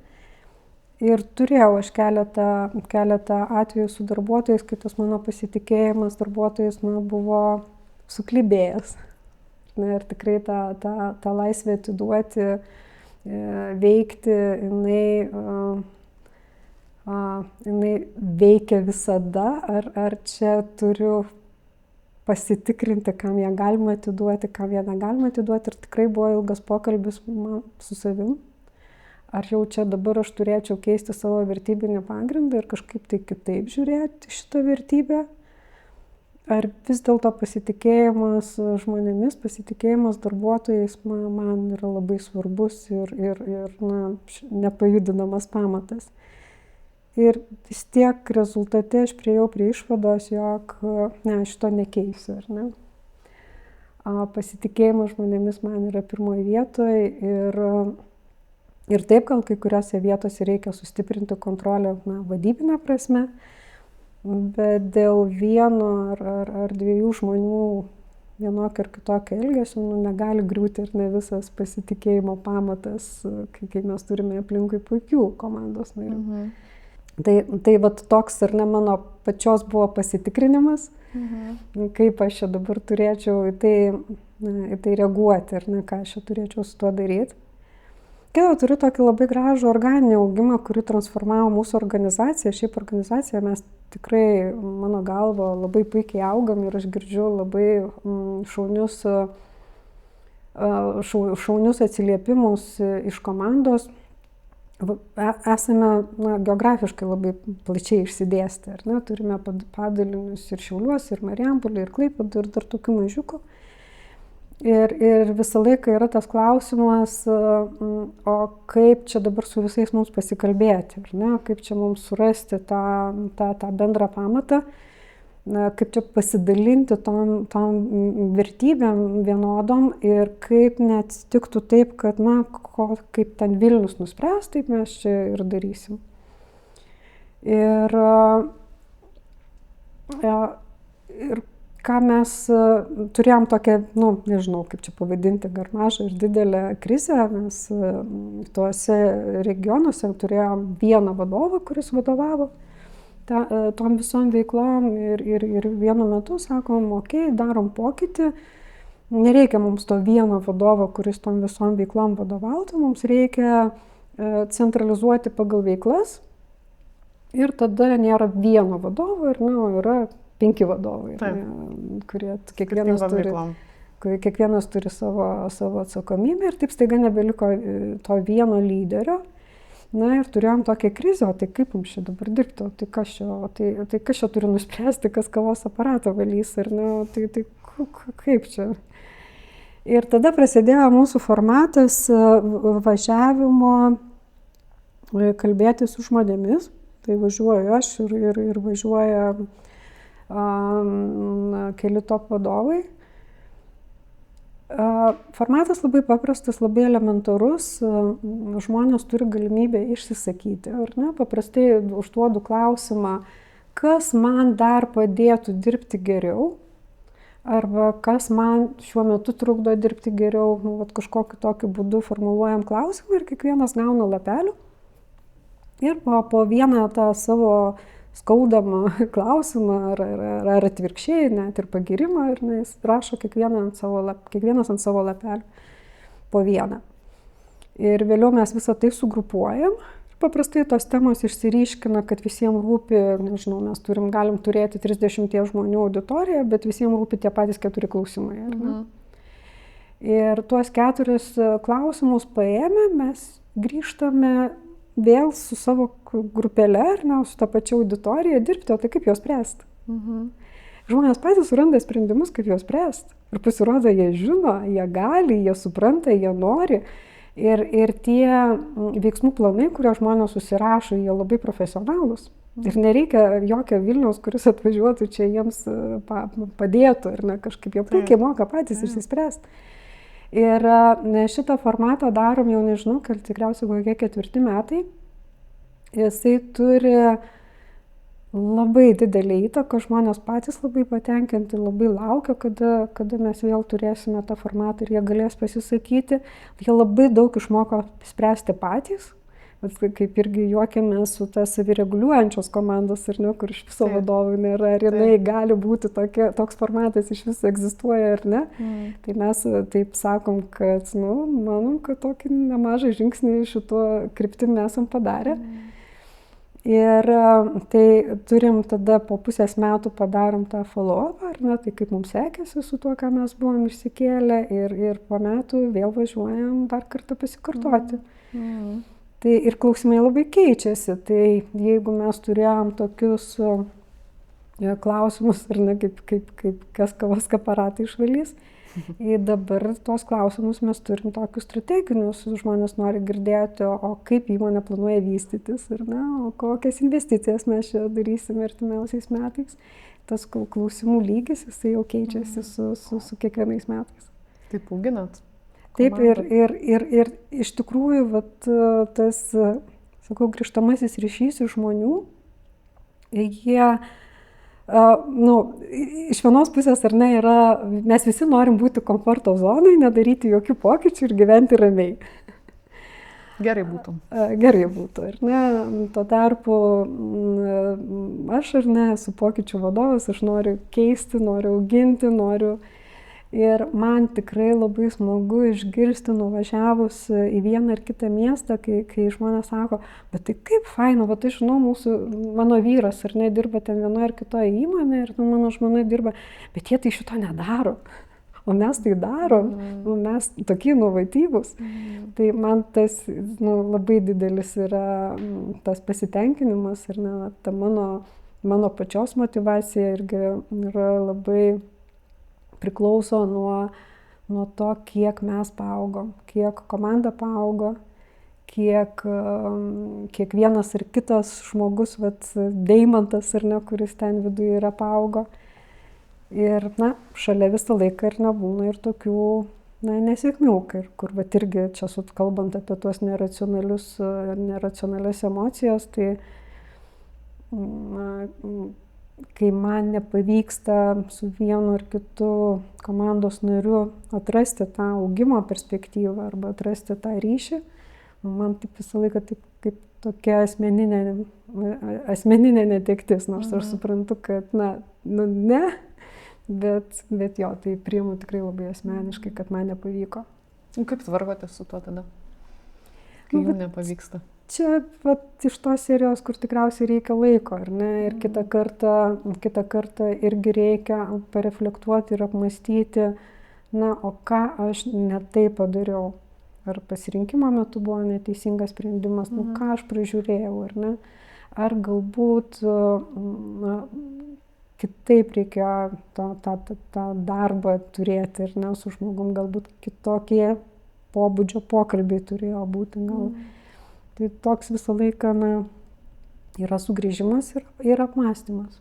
Speaker 1: Ir turėjau aš keletą atvejų su darbuotojais, kai tas mano pasitikėjimas darbuotojais buvo suklibėjęs. Ir tikrai tą laisvę atiduoti, veikti, jinai veikia visada, ar čia turiu pasitikrinti, kam ją galima atiduoti, kam ją negalima atiduoti. Ir tikrai buvo ilgas pokalbis su savim. Ar jau čia dabar aš turėčiau keisti savo vertybinį pagrindą ir kažkaip tai kitaip žiūrėti šitą vertybę. Ar vis dėlto pasitikėjimas žmonėmis, pasitikėjimas darbuotojais man yra labai svarbus ir nepajudinamas pamatas. Ir vis tiek rezultate aš priėjau prie išvados, jog šito nekeisiu, ar ne? Pasitikėjimas žmonėmis man yra pirmoje vietoje ir taip, gal kai kuriuose vietose reikia sustiprinti kontrolę vadybinę prasme. Bet dėl vieno ar 2 žmonių vienokio ar kitokio elgesio negali griūti ir ne visas pasitikėjimo pamatas, kai mes turime aplinkui puikių komandos narių. Tai vat toks ar ne mano pačios buvo pasitikrinimas, kaip aš čia dabar turėčiau į tai reaguoti, ar ne, ką aš čia turėčiau su tuo daryti. Kita, turiu tokį labai gražų organinį augimą, kurį transformavo mūsų organizacija. Šiaip organizacija mes tikrai, mano galva, labai puikiai augam ir aš girdžiu labai šaunius atsiliepimus iš komandos. Esame geografiškai labai plačiai išsidėstę, ar ne? Turime padalinius ir Šiauliuose, ir Marijampolėje, ir Klaipėdoje, ir dar tokių mažiukų. Ir visą laiką yra tas klausimas, o kaip čia dabar su visais mums pasikalbėti, ar ne? Kaip čia mums surasti tą bendrą pamatą, kaip čia pasidalinti tom vertybėm vienodom ir kaip neatsitiktų taip, kad, kaip ten Vilnius nuspręs, taip mes čia ir darysim. Ir ką mes turėjom tokią, nežinau, kaip čia pavadinti, gar mažą ir didelę krizę. Mes tuose regionuose turėjom vieną vadovą, kuris vadovavo tom visom veiklom ir vienu metu sakom, darom pokytį, nereikia mums to vieno vadovo, kuris tom visom veiklom vadovautų, mums reikia centralizuoti pagal veiklas ir tada nėra vieno vadovo ir yra 5 vadovai, kurie kiekvienas turi savo atsakomybę ir taip staiga nebeliko to vieno lyderio. Ir turėjom tokią krizę, o tai kaip mums čia dabar dirbti, tai kas čia turi nuspręsti, kas kavos aparatą valys, ar ne, tai kaip čia. Ir tada prasidėjo mūsų formatas važiavimo, kalbėti su žmonėmis, tai važiuoju aš ir važiuoja keli top vadovai. Formatas labai paprastas, labai elementarus, žmonės turi galimybę išsisakyti, ar ne? Paprastai užduodu klausimą, kas man dar padėtų dirbti geriau, arba kas man šiuo metu trukdo dirbti geriau, kažkokiu tokiu būdu formuluojam klausimą ir kiekvienas gauna lapelių. Ir po vieną tą savo skaudamą klausimą ar atvirkščiai, net ir pagirimą, ir jis rašo kiekvienas ant savo lapelių po vieną. Ir vėliau mes visą tai sugrupuojam. Paprastai tos temos išsiryškina, kad visiems rūpi, nežinau, mes galim turėti 30 žmonių auditoriją, bet visiems rūpi tie patys 4 klausimai. Ir tuos 4 klausimus paėmę, mes grįžtame vėl su savo grupelė, ar ne, su ta pačia auditorija dirbti, o tai kaip juos spręsti. Žmonės patys suranda sprendimus, kaip juos spręsti. Ir pasirodo, jie žino, jie gali, jie supranta, jie nori. Ir tie veiksmų planai, kurie žmonės susirašo, jie labai profesionalūs. Ir nereikia jokio Vilniaus, kuris atvažiuotų čia jiems padėtų. Ir kažkaip jie puikiai moka patys išsispręsti. Ir šitą formatą darom jau nežinau, kad tikriausiai kokie 4 metai. Jisai turi labai didelį įtaką, žmonės patys labai patenkinti, labai laukia, kada mes vėl turėsime tą formatą ir jie galės pasisakyti. Jie labai daug išmoko spręsti patys, kaip irgi juokiamės su ta savireguliuojančios komandos, ar ne, kur iš viso vadovų nėra, ar jinai gali būti toks formatas iš viso egzistuoja, ar ne. Tai mes taip sakom, kad, manom, kad tokį nemažą žingsnį šituo kryptim esam padarę. Ir tai turim tada po pusės metų padarom tą follow-up, ar ne, tai kaip mums sekėsi su tuo, ką mes buvom išsikėlę ir po metų vėl važiuojam dar kartą pasikartoti. Tai ir klausimai labai keičiasi, tai jeigu mes turėjom tokius klausimus, ar ne, kaip kas kavos aparatai išvalys, ir dabar tuos klausimus mes turim tokius strateginius, žmonės nori girdėti, o kaip įmonė planuoja vystytis, ar ne, o kokias investicijas mes čia darysime artimiausiais metais. Tas klausimų lygis, jisai jau keičiasi su kiekvienais metais.
Speaker 2: Taip auginat?
Speaker 1: Taip, ir iš tikrųjų, tas, sakau, grįžtamasis ryšys iš žmonių, jie iš vienos pusės, ar ne, mes visi norim būti komforto zonai, nedaryti jokių pokyčių ir gyventi ramiai.
Speaker 2: Gerai būtų.
Speaker 1: Gerai būtų, ar ne? Tuo tarpu aš, ar ne, esu pokyčių vadovas, aš noriu keisti, noriu auginti, Ir man tikrai labai smagu išgirsti nuvažiavus į vieną ar kitą miestą, kai žmonės sako, bet tai kaip faina, tai žinau, mano vyras ar ne dirba ten vienoje ar kitoje įmonėje ir mano žmona dirba, bet jie tai šito nedaro. O mes tai darom, mes tokie inovatyvūs. Tai man tas labai didelis yra tas pasitenkinimas ir ta mano pačios motyvacija irgi yra labai priklauso nuo to, kiek mes paaugom, kiek komanda paaugo, kiek vienas ar kitas žmogus, deimantas ar ne, kuris ten viduje yra paaugo. Ir, šalia visą laiką ir nebūna ir tokių, nesėkmių, kur irgi čia kalbant apie tuos neracionalias emocijas, tai kai man nepavyksta su vienu ar kitu komandos nariu atrasti tą augimo perspektyvą arba atrasti tą ryšį, man taip visą laiką taip kaip tokia asmeninė netektis, nors aš suprantu, kad ne, bet jo, tai priimu tikrai labai asmeniškai, kad man nepavyko.
Speaker 2: Kaip tvarkote su tuo tada, kai jums nepavyksta?
Speaker 1: Čia iš tos serijos, kur tikriausiai reikia laiko, ar ne? Ir kitą kartą irgi reikia pareflektuoti ir apmąstyti, o ką aš ne taip padariau. Ar pasirinkimo metu buvo neteisingas sprendimas, ką aš pražiūrėjau, ar ne? Ar galbūt kitaip reikėjo tą darbą turėti, ar ne, su žmogum, galbūt kitokie pobūdžio pokalbiai turėjo būti, gal. Tai toks visą laiką yra sugrįžimas ir apmąstymas.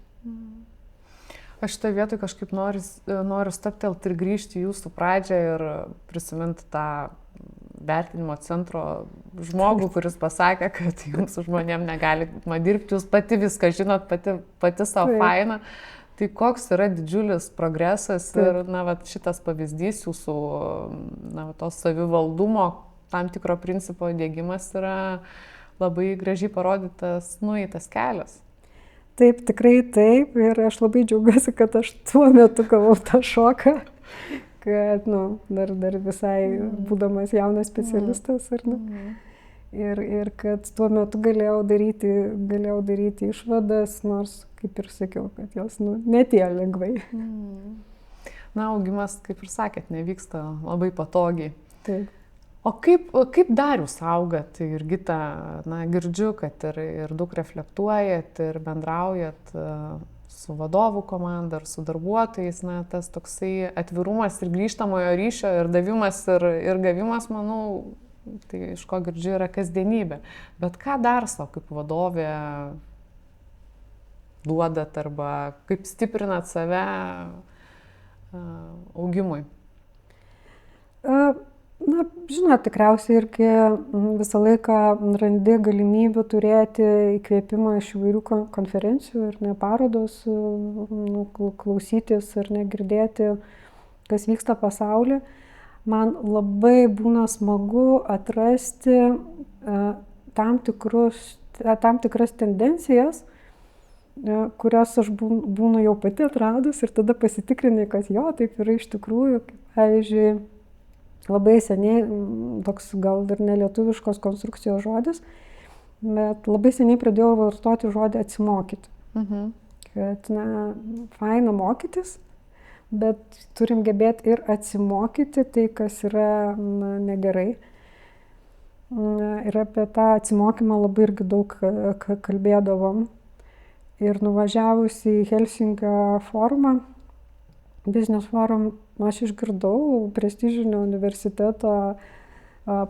Speaker 2: Aš šitą vietą kažkaip noriu stabtelti ir grįžti į jūsų pradžią ir prisiminti tą vertinimo centro žmogų, kuris pasakė, kad jums su žmonėm negalima dirbti, jūs pati viską žinot, pati savo faina. Tai koks yra didžiulis progresas ir šitas pavyzdys jūsų tos savivaldumo tam tikro principo diegimas yra labai gražiai parodytas nueitas kelias.
Speaker 1: Taip, tikrai taip. Ir aš labai džiaugiuosi, kad aš tuo metu gavau tą šoką, kad dar visai būdamas jaunas specialistas. Ir kad tuo metu galėjau daryti išvadas, nors, kaip ir sakiau, kad jos netėjo lengvai.
Speaker 2: na, augimas, kaip ir sakėt, nevyksta labai patogiai.
Speaker 1: Taip.
Speaker 2: O kaip dar jūs augat, Jurgita? Na, girdžiu, kad ir daug reflektuojat, ir bendraujat su vadovų komanda, ar su darbuotojais. Na, tas toksai atvirumas ir grįžtamojo ryšio, ir davimas, ir gavimas, manau, tai iš ko girdžiu yra kasdienybė. Bet ką dar savo kaip vadovė duodat, arba kaip stiprinat save augimui?
Speaker 1: Na, žinot, tikriausiai irgi visą laiką randi galimybių turėti įkvėpimą iš įvairių konferencijų ir ne parodos, klausytis ar negirdėti, kas vyksta pasaulyje. Man labai būna smagu atrasti tam tikras tendencijas, kurias aš būnu jau pati atradus ir tada pasitikrinai, kad jo, taip yra iš tikrųjų. Pavyzdžiui, labai seniai, toks gal ir nelietuviškos konstrukcijos žodis, bet labai seniai pradėjau vartoti žodį atsimokyti. Kad, na, faina mokytis, bet turim gebėti ir atsimokyti tai, kas yra negerai. Ir apie tą atsimokymą labai irgi daug kalbėdavom. Ir nuvažiavus į Helsinkio forumą, Business Forum, aš išgirdau prestižinio universiteto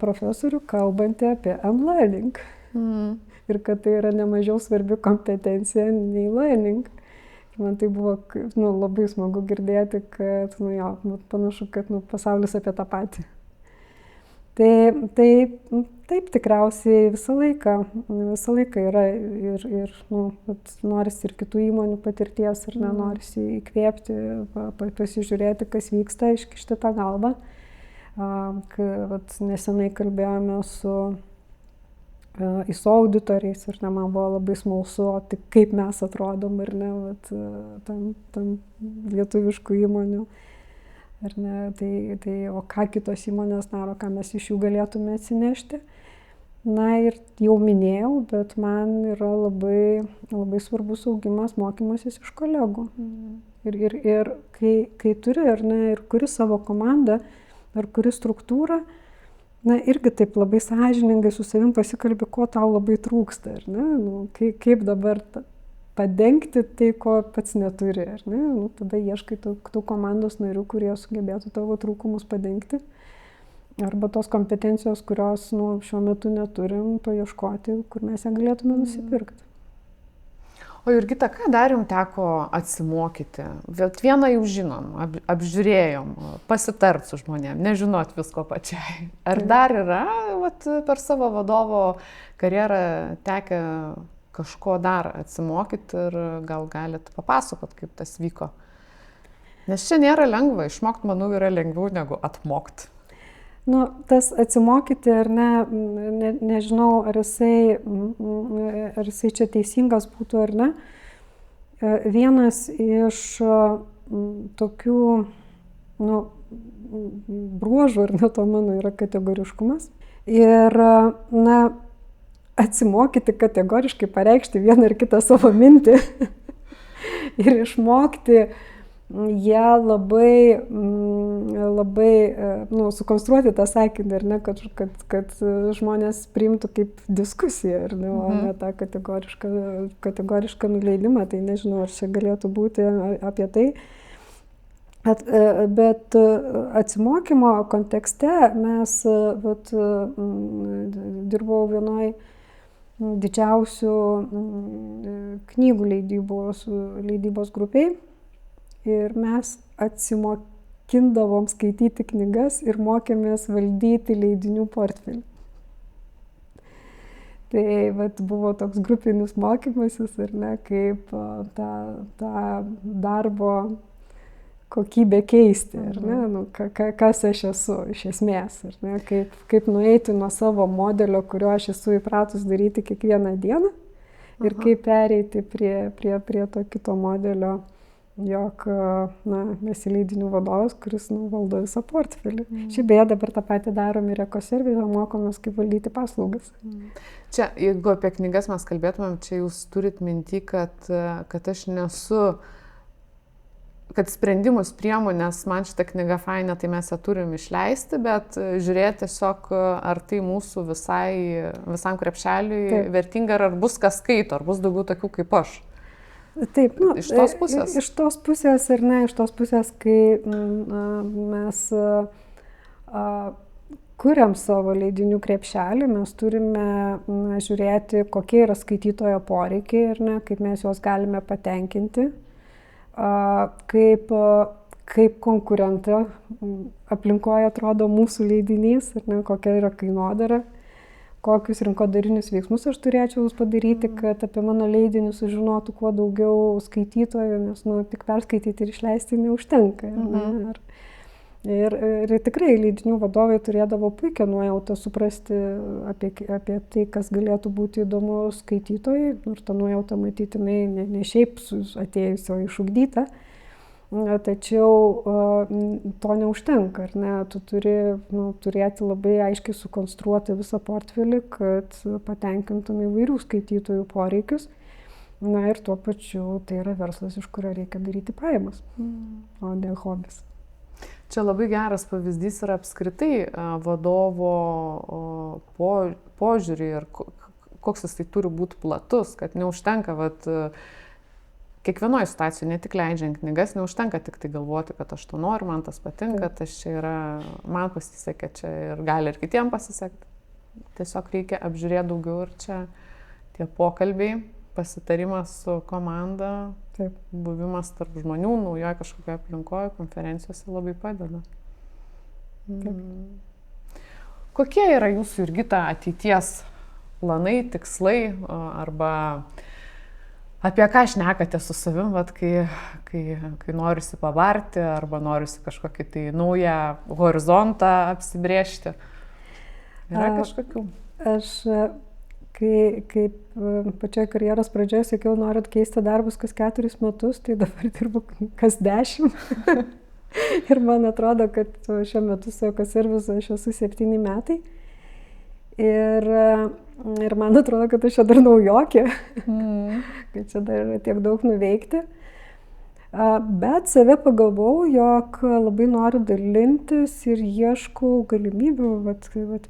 Speaker 1: profesorių kalbantį apie unlearning. Ir kad tai yra nemažiau svarbi kompetencija nei learning. Ir man tai buvo labai smagu girdėti, kad panašu, kad pasaulis apie tą patį. Taip tikriausiai visą laiką yra ir norisi ir kitų įmonių patirties, ir norisi įkvėpti, pasižiūrėti, kas vyksta, iškišti tą galvą. Nesenai kalbėjome su ISO auditoriais ir man buvo labai smalsu, tai kaip mes atrodom ir tam lietuviškų įmonių. Ar ne, tai o ką kitos įmonės daro, ką mes iš jų galėtume atsinešti. Na ir jau minėjau, bet man yra labai, labai svarbus augimas, mokymasis iš kolegų. Ir kai turi, ar ne, ir kuri savo komandą, ar kuri struktūrą, na irgi taip labai sąžiningai su savim pasikalbi, ko tau labai trūksta, ar ne, kaip dabar padengti tai, ko pats neturi, ar ne? Tada ieškai tų komandos narių, kurie sugebėtų tavo trūkumus padengti. Arba tos kompetencijos, kurios šiuo metu neturim, paieškoti, kur mes ją galėtume nusipirkti.
Speaker 2: O Jurgita, ką dar jums teko atsimokyti? Vieną jau žinom, apžiūrėjom, pasitart su žmonėm, nežinot visko pačiai. Ar dar yra per savo vadovo karjerą tekę kažko dar atsimokyti ir gal galit papasakot, kaip tas vyko? Nes čia nėra lengva, išmokti, manau, yra lengviau negu atmokti.
Speaker 1: Tas atsimokyti ar ne, nežinau, ar jisai čia teisingas būtų ar ne. Vienas iš tokių bruožų, ar ne, to mano yra kategoriškumas. Ir, atsimokyti kategoriškai pareikšti vieną ar kitą savo mintį ir išmokti ją labai sukonstruoti tą sakinį, ar ne, kad žmonės priimtų kaip diskusiją, ar ne, o ne tą kategorišką nuleidimą, tai nežinau, ar čia galėtų būti apie tai. Bet atsimokymo kontekste mes dirbau vienoj didžiausių knygų leidybos grupiai ir mes atsimokindavom skaityti knygas ir mokėmės valdyti leidinių portfelį. Tai buvo toks grupinis mokymasis, ar ne, kaip tą darbo kokybę keisti, ar ne, kas aš esu iš esmės, ar ne, kaip nueiti nuo savo modelio, kurio aš esu įpratus daryti kiekvieną dieną ir kaip pereiti prie to kito modelio, jog esi leidinių vadovas, kuris valdo visą portfelį. Šiaip beje, dabar tą patį darom ir ekoservice, mokomės kaip valdyti paslaugas.
Speaker 2: Čia, jeigu apie knygas mes kalbėtumėm, čia jūs turit minty, kad aš nesu kad sprendimus priemu, nes man šitą knygą faina, tai mes ją turim išleisti, bet žiūrėti tiesiog, ar tai mūsų visam krepšeliui vertinga, ar bus kas skaito, ar bus daugiau tokių kaip aš.
Speaker 1: Taip,
Speaker 2: iš tos pusės.
Speaker 1: Iš tos pusės ir ne, iš tos pusės, kai mes kuriam savo leidinių krepšelį, mes turime žiūrėti, kokie yra skaitytojo poreikiai ir ne, kaip mes juos galime patenkinti, kaip konkurentą aplinkoje atrodo mūsų leidinys ir ne, kokia yra kainodara. Kokius rinkodarinius veiksmus aš turėčiau padaryti, kad apie mano leidinį sužinotų kuo daugiau skaitytojų, nes tik perskaityti ir išleisti neužtenka. Ir tikrai leidinių vadovai turėdavo puikią nuojautą suprasti apie tai, kas galėtų būti įdomu skaitytojai. Ir tą nuojautą matyti ne šiaip atėjusio išugdyta. Tačiau to neužtenka, ar ne? Tu turi turėti labai aiškiai sukonstruoti visą portfelį, kad patenkintum įvairių skaitytojų poreikius. Ir tuo pačiu tai yra verslas, iš kurio reikia daryti pajamas, o ne hobis.
Speaker 2: Čia labai geras pavyzdys yra apskritai vadovo požiūrį ir koks jis tai turi būti platus, kad neužtenka kiekvienoje situacijoje, ne tik leidžiant knygas, neužtenka tik tai galvoti, kad aš to noriu, man tas patinka, tas čia yra, man pasisekė čia ir gali ir kitiem pasisekti. Tiesiog reikia apžiūrėti daugiau ir čia tie pokalbiai, pasitarimas su komanda, buvimas tarp žmonių, naujoje kažkokioje aplinkoje, konferencijose labai padeda. Kokie yra jūsų, Jurgita, ateities planai, tikslai arba apie ką šnekate su savim, kai norisi pavarti arba norisi kažkokį tai naują horizontą apsibrėžti? Yra kažkokių?
Speaker 1: Aš, kaip pačioje karjeros pradžioje sakiau, norit keisti darbus kas 4 metus, tai dabar dirbu kas 10. Ir man atrodo, kad šiuo metu su Ekoservisu aš esu 7 metai. Ir man atrodo, kad aš čia dar naujokė, kad čia dar yra tiek daug nuveikti. Bet save pagalvojau, jog labai noriu dalintis ir ieškau galimybių,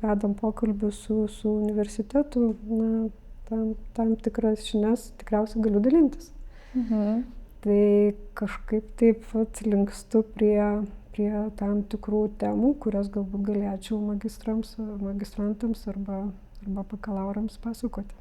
Speaker 1: vedam pokalbį su universitetu, tam tikras žinias tikriausiai galiu dalintis. Tai kažkaip taip linkstu prie tam tikrų temų, kurias galbūt galėčiau magistrantams arba bakalaurams pasakoti.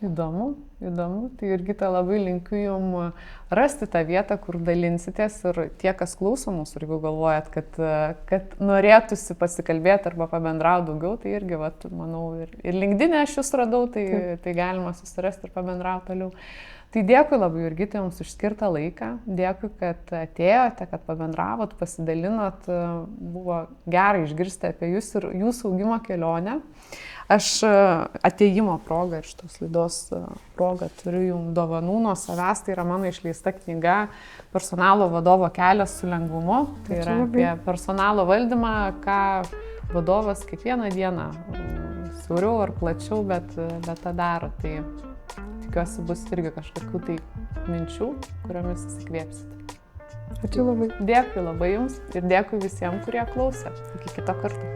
Speaker 2: Įdomu. Tai Jurgita, labai linkiu jums rasti tą vietą, kur dalinsitės ir tie, kas klauso mūsų, jeigu galvojat, kad norėtųsi pasikalbėti arba pabendrauti daugiau, tai irgi, manau, ir LinkedIn aš jūs radau, tai galima susirasti ir pabendrauti toliau. Tai dėkui labai, Jurgita, jums už skirtą laiką. Dėkui, kad atėjote, kad pabendravot, pasidalinot. Buvo gerai išgirsti apie jūs ir jūsų augimo kelionę. Aš atėjimo progą ir šitos laidos progą turiu jums dovanų nuo savęs. Tai yra mano išleista knyga Personalo vadovo kelias su lengvumu. Tai yra apie personalo valdymą, ką vadovas kiekvieną dieną, siauriau ar plačiau, bet tą daro. Tai tikiuosi bus irgi kažkokių tai minčių, kuriomis įsikvėpsite.
Speaker 1: Ačiū labai.
Speaker 2: Dėkui labai jums ir dėkui visiems, kurie klausė. Iki kito karto.